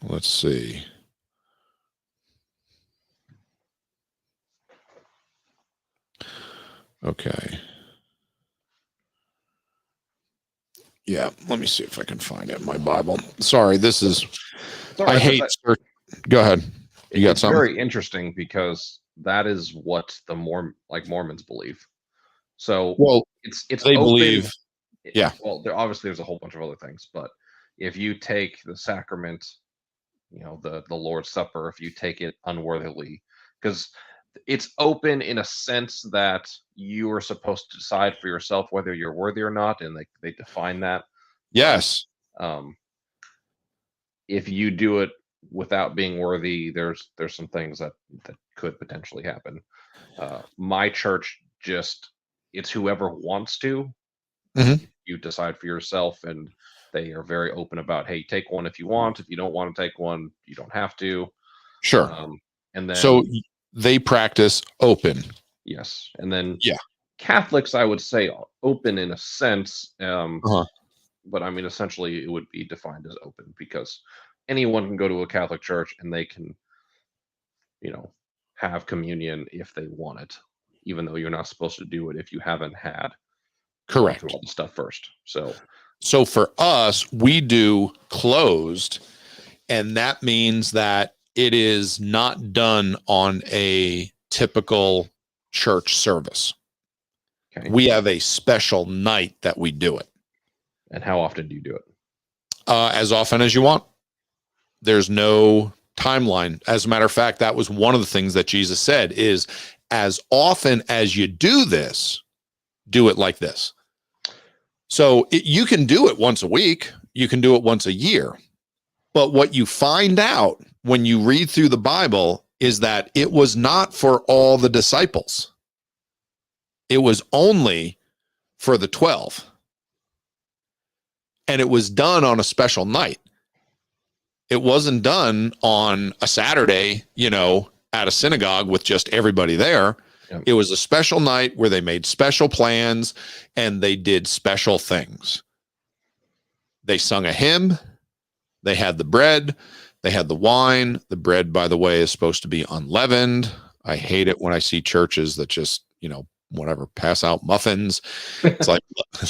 Let's see. Okay. Yeah, let me see if I can find it in my Bible. Sorry, this is. I hate. Go ahead. You got something? Very interesting because that is what the Mormons believe. So it's they open. Believe. Yeah. Well, there's a whole bunch of other things, but if you take the sacrament the Lord's Supper if you take it unworthily, because it's open in a sense that you are supposed to decide for yourself whether you're worthy or not, and they define that. But Yes. um, if you do it without being worthy, there's some things that could potentially happen. My church just it's whoever wants to. Mhm. You decide for yourself, and they are very open about, hey, take one if you want. If you don't want to take one, you don't have to. Sure. Um, and So then they practice open. yes, and then Yeah. Catholics, I would say, are open in a sense, Uh-huh. but I mean, essentially, it would be defined as open because anyone can go to a Catholic church and they can, you know, have communion if they want it, even though you're not supposed to do it if you haven't had gone through Correct. all the stuff first. So, So for us, we do closed, and that means that it is not done on a typical church service. okay. We have a special night that we do it, And how often do you do it? as often as you want. There's no timeline. As a matter of fact, that was one of the things that Jesus said is, as often as you do this, do it like this. So you can do it once a week. You can do it once a year. But what you find out when you read through the Bible is that it was not for all the disciples. It was only for the 12. And it was done on a special night. It wasn't done on a Saturday, at a synagogue with just everybody there. Yep. It was a special night where they made special plans and they did special things. They sung a hymn. They had the bread. They had the wine. The bread, by the way, is supposed to be unleavened. I hate it when I see churches that just, whatever, pass out muffins. It's like,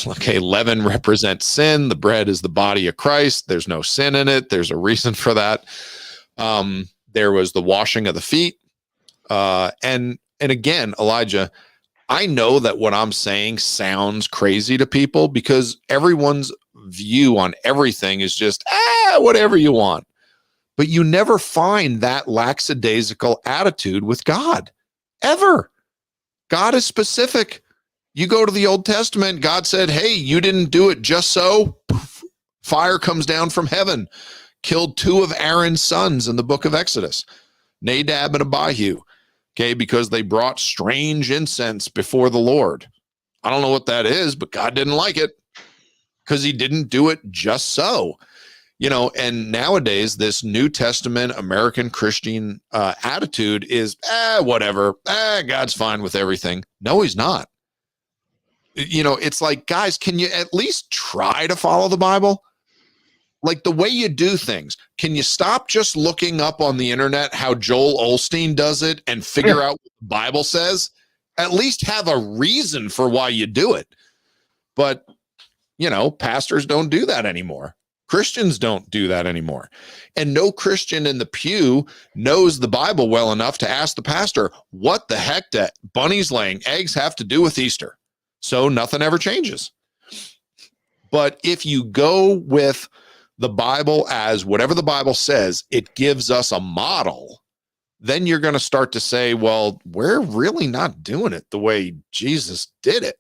okay, leaven represents sin. The bread is the body of Christ. There's no sin in it. There's a reason for that. There was the washing of the feet. And again, Elijah, I know that what I'm saying sounds crazy to people because everyone's view on everything is just, whatever you want. But you never find that lackadaisical attitude with God, ever. God is specific. You go to the Old Testament, God said, hey, you didn't do it just so. Poof, fire comes down from heaven, killed 2 of Aaron's sons in the book of Exodus, Nadab and Abihu, okay, because they brought strange incense before the Lord. I don't know what that is, but God didn't like it because he didn't do it just so. And nowadays, this New Testament American Christian attitude is, whatever. God's fine with everything. No, he's not. It's like, guys, can you at least try to follow the Bible? Like the way you do things. Can you stop just looking up on the internet how Joel Osteen does it and figure out what the Bible says? At least have a reason for why you do it. But, pastors don't do that anymore. Christians don't do that anymore. And no Christian in the pew knows the Bible well enough to ask the pastor, what the heck do bunnies laying eggs have to do with Easter? So nothing ever changes. But if you go with the Bible as whatever the Bible says, it gives us a model, then you're going to start to say, well, we're really not doing it the way Jesus did it.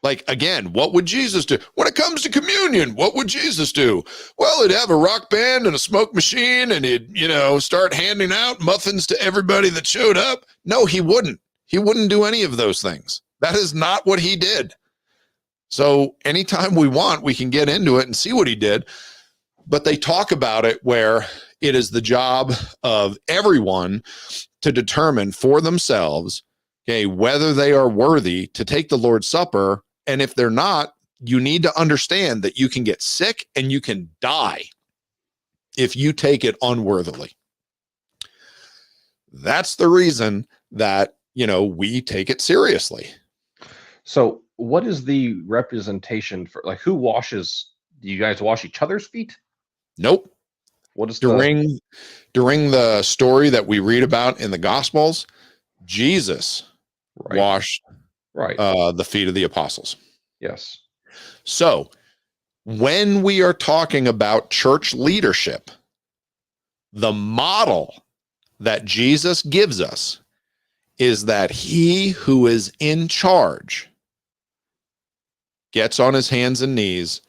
Like, again, what would Jesus do? When it comes to communion, what would Jesus do? Well, he'd have a rock band and a smoke machine and he'd, start handing out muffins to everybody that showed up. No, he wouldn't. He wouldn't do any of those things. That is not what he did. So anytime we want, we can get into it and see what he did. But they talk about it where it is the job of everyone to determine for themselves, okay, whether they are worthy to take the Lord's Supper. And if they're not, you need to understand that you can get sick and you can die if you take it unworthily. That's the reason that, we take it seriously. So what is the representation for, like, who washes? Do you guys wash each other's feet? Nope. What is during the story that we read about in the Gospels, Jesus washed the feet of the apostles. Yes. So when we are talking about church leadership, The model that Jesus gives us is that he who is in charge gets on his hands and knees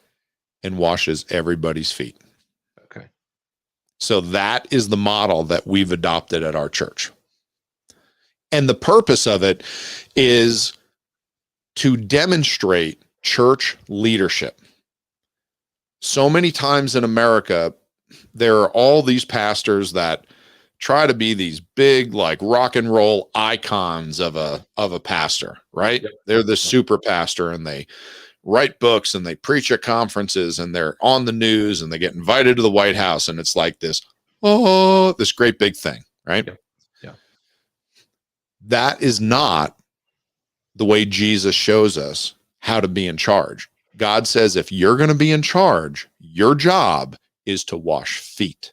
and washes everybody's feet. Okay. So that is the model that we've adopted at our church. And the purpose of it is to demonstrate church leadership. So many times in America, there are all these pastors that try to be these big, like, rock and roll icons of a pastor, right? Yep. They're the super pastor, and they write books and they preach at conferences and they're on the news and they get invited to the White House, and it's like this great big thing, right? Yep. Yeah. That is not the way Jesus shows us how to be in charge. God says, if you're going to be in charge, your job is to wash feet.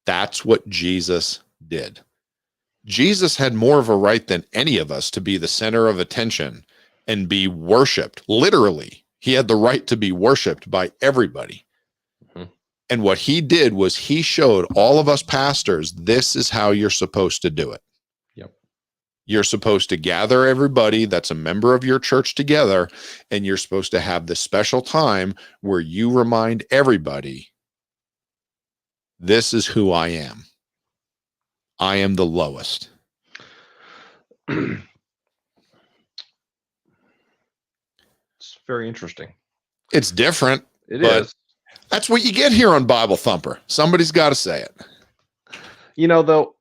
That's what Jesus did. Jesus had more of a right than any of us to be the center of attention and be worshiped. Literally, he had the right to be worshiped by everybody. Mm-hmm. And what he did was he showed all of us pastors, this is how you're supposed to do it. Yep. You're supposed to gather everybody that's a member of your church together, and you're supposed to have this special time where you remind everybody, this is who I am. I am the lowest. It's very interesting. It's different. It but is. That's what you get here on Bible Thumper. Somebody's got to say it. You know, though,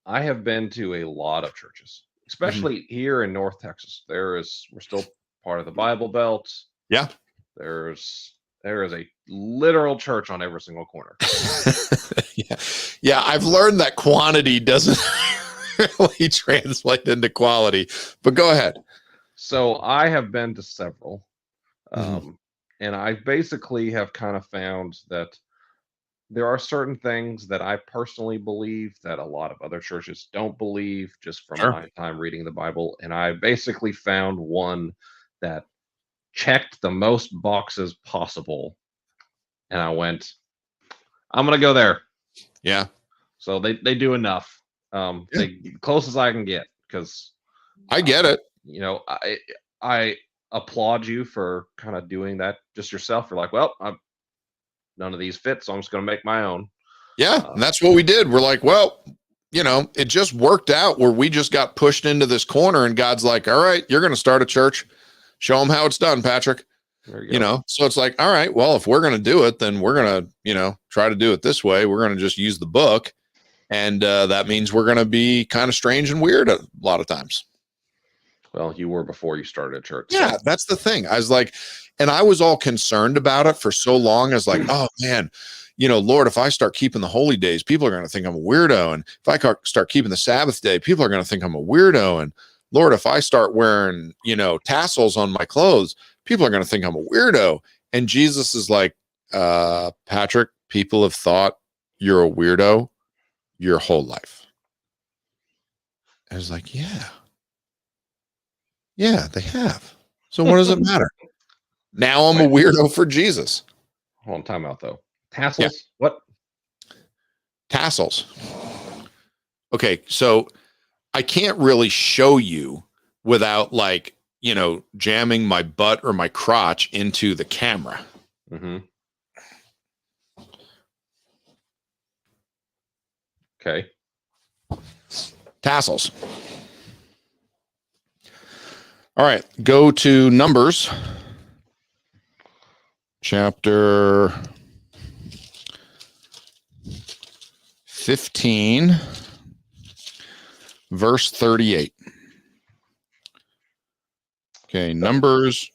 I have been to a lot of churches, especially here in North Texas. We're still part of the Bible Belt. Yeah. There is a literal church on every single corner. Yeah. I've learned that quantity doesn't really translate into quality, but go ahead. So I have been to several, and I basically have kind of found that there are certain things that I personally believe that a lot of other churches don't believe, just from Sure. my time reading the Bible. And I basically found one that checked the most boxes possible. And I went, I'm going to go there. Yeah. So they do enough. They close as I can get, because I get it. You know, I applaud you for kind of doing that just yourself. You're like, well, none of these fit, so I'm just going to make my own. Yeah. And that's what we did. We're like, well, it just worked out where we just got pushed into this corner, and God's like, all right, you're going to start a church. Show them how it's done, Patrick. There you go. So it's like, all right, well, if we're going to do it, then we're going to, try to do it this way. We're going to just use the book. And that means we're going to be kind of strange and weird a lot of times. Well, you were before you started a church. Yeah, so. That's the thing. I was like, and I was all concerned about it for so long. I was like, oh man, Lord, if I start keeping the holy days, people are going to think I'm a weirdo. And if I start keeping the Sabbath day, people are going to think I'm a weirdo. And Lord, if I start wearing, tassels on my clothes, people are going to think I'm a weirdo. And Jesus is like, Patrick, people have thought you're a weirdo your whole life. I was like, yeah, they have. So what does it matter? Now I'm a weirdo for Jesus. Hold on, time out though. Tassels? Yeah. What? Tassels. Okay, so I can't really show you without jamming my butt or my crotch into the camera. Mm-hmm. Okay. Tassels. All right, go to Numbers chapter 15, verse 38. Okay, Numbers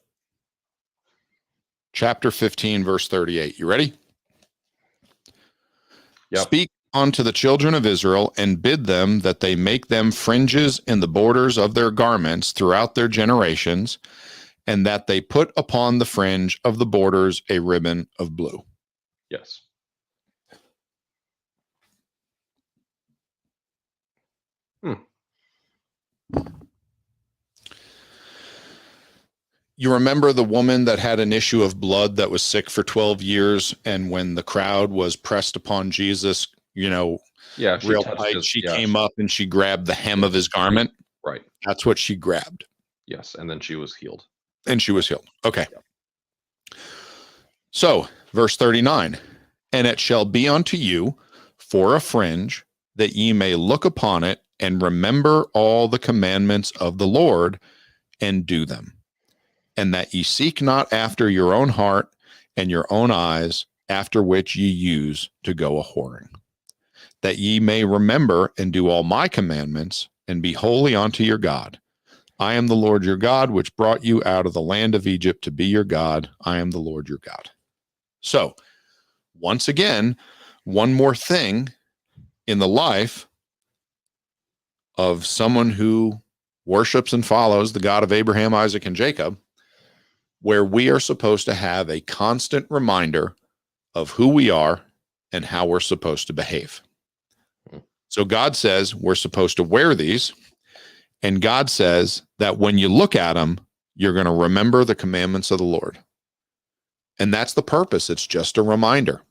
chapter 15, verse 38. You ready? Yep. Speak unto the children of Israel, and bid them that they make them fringes in the borders of their garments throughout their generations, and that they put upon the fringe of the borders a ribbon of blue. Yes. You remember the woman that had an issue of blood that was sick for 12 years, and when the crowd was pressed upon Jesus, Yeah, she real touched tight, his. she Yeah, came up and she grabbed the hem of his garment. right. That's what she grabbed. Yes, and then she was healed. And she was healed. Okay. So, verse 39, and it shall be unto you for a fringe, that ye may look upon it and remember all the commandments of the Lord and do them, and that ye seek not after your own heart and your own eyes, after which ye use to go a whoring, that ye may remember and do all my commandments and be holy unto your God. I am the Lord your God, which brought you out of the land of Egypt to be your God. I am the Lord your God. So, once again, one more thing in the life of someone who worships and follows the God of Abraham, Isaac, and Jacob, where we are supposed to have a constant reminder of who we are and how we're supposed to behave. So God says we're supposed to wear these, and God says that when you look at them, you're going to remember the commandments of the Lord. And that's the purpose. It's just a reminder.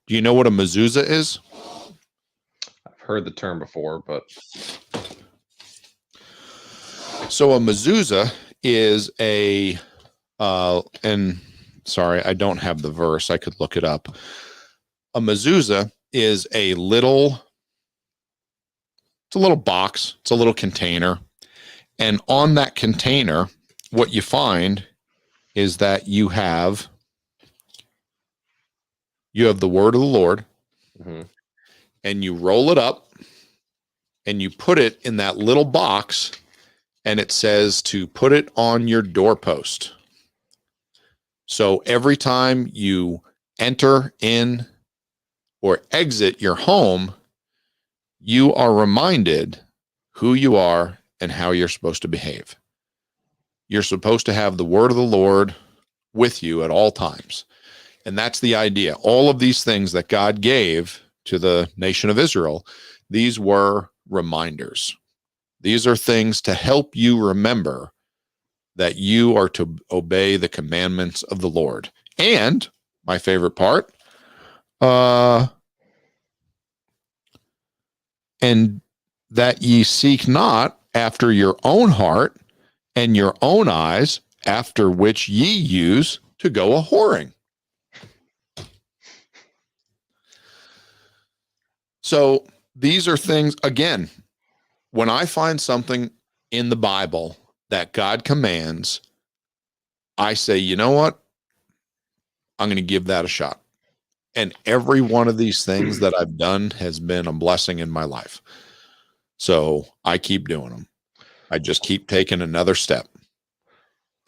Do you know what a mezuzah is? I've heard the term before, but So a mezuzah is and sorry, I don't have the verse. I could look it up. A mezuzah is it's a little box. It's a little container. And on that container, what you find is that you have the word of the Lord, and you roll it up and you put it in that little box, and it says to put it on your doorpost. So every time you enter in or exit your home, you are reminded who you are and how you're supposed to behave. You're supposed to have the word of the Lord with you at all times. And that's the idea. All of these things that God gave to the nation of Israel, these were reminders. These are things to help you remember that you are to obey the commandments of the Lord. And my favorite part, and that ye seek not after your own heart and your own eyes, after which ye use to go a whoring. So these are things, again, when I find something in the Bible that God commands, I say, you know what? I'm going to give that a shot. And every one of these things that I've done has been a blessing in my life. So I keep doing them. I just keep taking another step.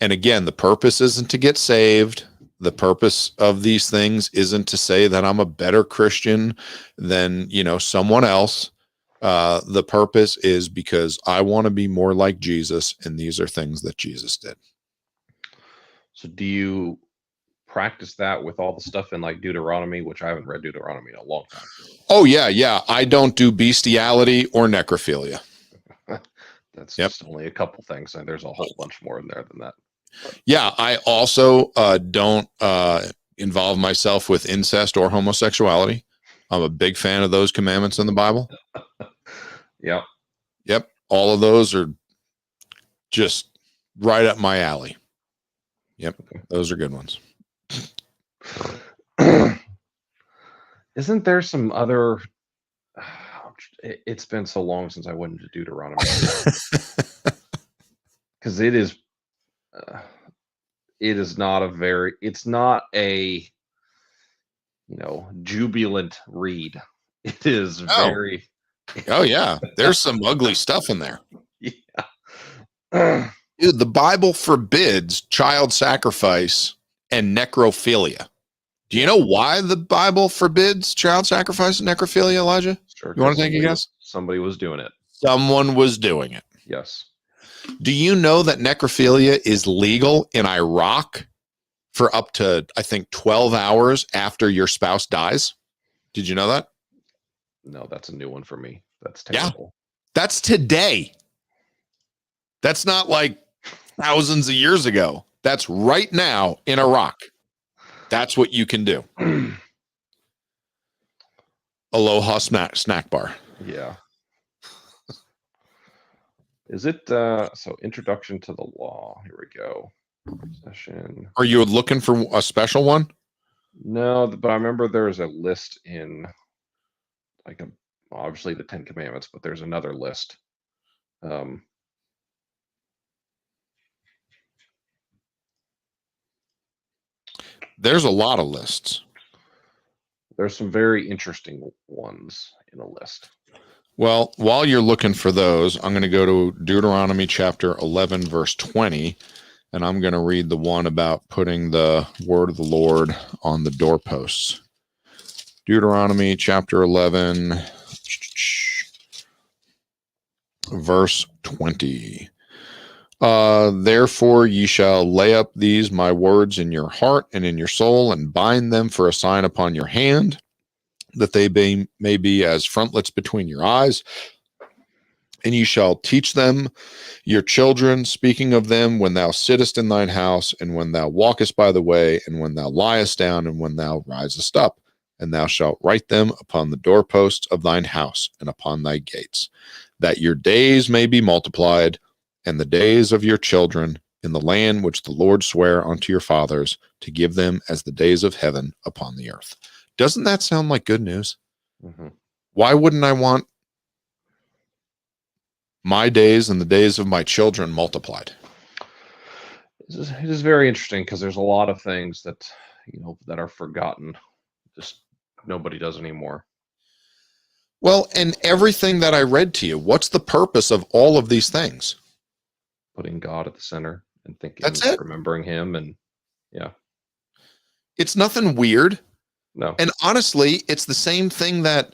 And again, the purpose isn't to get saved. The purpose of these things isn't to say that I'm a better Christian than, someone else. The purpose is because I want to be more like Jesus, and these are things that Jesus did. So do you practice that with all the stuff in like Deuteronomy, which I haven't read Deuteronomy in a long time? Oh, yeah. I don't do bestiality or necrophilia. That's just only a couple things, and there's a whole bunch more in there than that. Yeah, I also don't involve myself with incest or homosexuality. I'm a big fan of those commandments in the Bible. Yep. All of those are just right up my alley. Yep. Those are good ones. Isn't there some other? It's been so long since I went into Deuteronomy because it is not it's not a jubilant read. It is very. Oh yeah, there's some ugly stuff in there. Yeah. Dude, the Bible forbids child sacrifice and necrophilia. Do you know why the Bible forbids child sacrifice and necrophilia, Elijah? Sure. You want to take a guess? Somebody was doing it. Someone was doing it. Yes. Do you know that necrophilia is legal in Iraq for up to, I think, 12 hours after your spouse dies? Did you know that? No, that's a new one for me. That's terrible. Yeah, that's today. That's not like thousands of years ago. That's right now in Iraq. That's what you can do. Aloha snack bar. Yeah. Is it so introduction to the law? Here we go. Session. Are you looking for a special one? No, but I remember there's a list in like obviously the 10 Commandments, but there's another list. There's a lot of lists. There's some very interesting ones in a list. Well, while you're looking for those, I'm going to go to Deuteronomy chapter 11, verse 20, and I'm going to read the one about putting the word of the Lord on the doorposts. Deuteronomy chapter 11, verse 20. Therefore ye shall lay up these my words in your heart and in your soul, and bind them for a sign upon your hand, that they may be as frontlets between your eyes. And you shall teach them your children, speaking of them when thou sittest in thine house, and when thou walkest by the way, and when thou liest down, and when thou risest up. And thou shalt write them upon the doorposts of thine house and upon thy gates, that your days may be multiplied, and the days of your children in the land which the Lord sware unto your fathers to give them as the days of heaven upon the earth. Doesn't that sound like good news? Mm-hmm. Why wouldn't I want my days and the days of my children multiplied? It is very interesting because there's a lot of things that, that are forgotten. Just nobody does anymore. Well, and everything that I read to you, what's the purpose of all of these things? Putting God at the center and thinking, that's it. Remembering him. And yeah, it's nothing weird. No. And honestly, it's the same thing that,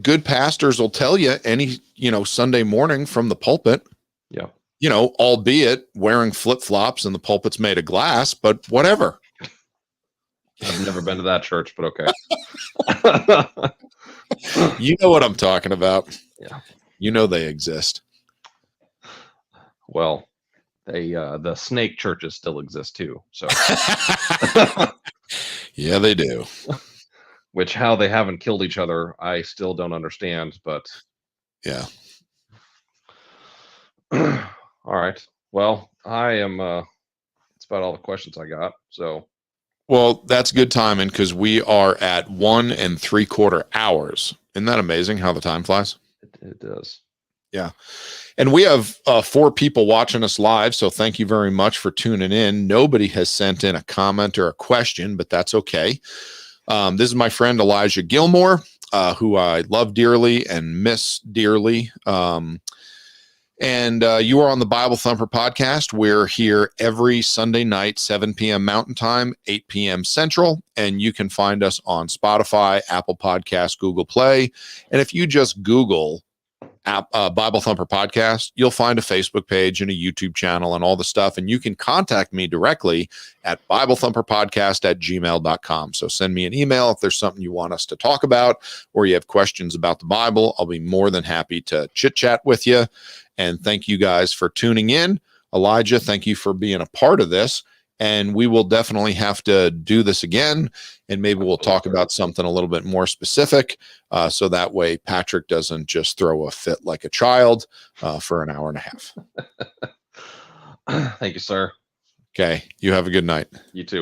good pastors will tell you any, Sunday morning from the pulpit. Yeah. Albeit wearing flip-flops and the pulpit's made of glass, but whatever. I've never been to that church, but okay. You know what I'm talking about. Yeah. They exist. Well, the snake churches still exist too. So yeah, they do. Which how they haven't killed each other, I still don't understand, but yeah. All right. Well, I am that's about all the questions I got. So well, that's good timing because we are at 1 3/4 hours. Isn't that amazing how the time flies? It does. Yeah. And we have 4 people watching us live, so thank you very much for tuning in. Nobody has sent in a comment or a question, but that's okay. This is my friend Elijah Gilmore, who I love dearly and miss dearly. And you are on the Bible Thumper podcast. We're here every Sunday night, 7 p.m. Mountain Time, 8 p.m. Central. And you can find us on Spotify, Apple Podcasts, Google Play. And if you just Google Bible Thumper podcast, you'll find a Facebook page and a YouTube channel and all the stuff. And you can contact me directly at BibleThumperPodcast@gmail.com. So send me an email if there's something you want us to talk about or you have questions about the Bible. I'll be more than happy to chit chat with you. And thank you guys for tuning in. Elijah, thank you for being a part of this. And we will definitely have to do this again. And maybe we'll talk about something a little bit more specific. So that way Patrick doesn't just throw a fit like a child for an hour and a half. Thank you, sir. Okay. You have a good night. You too.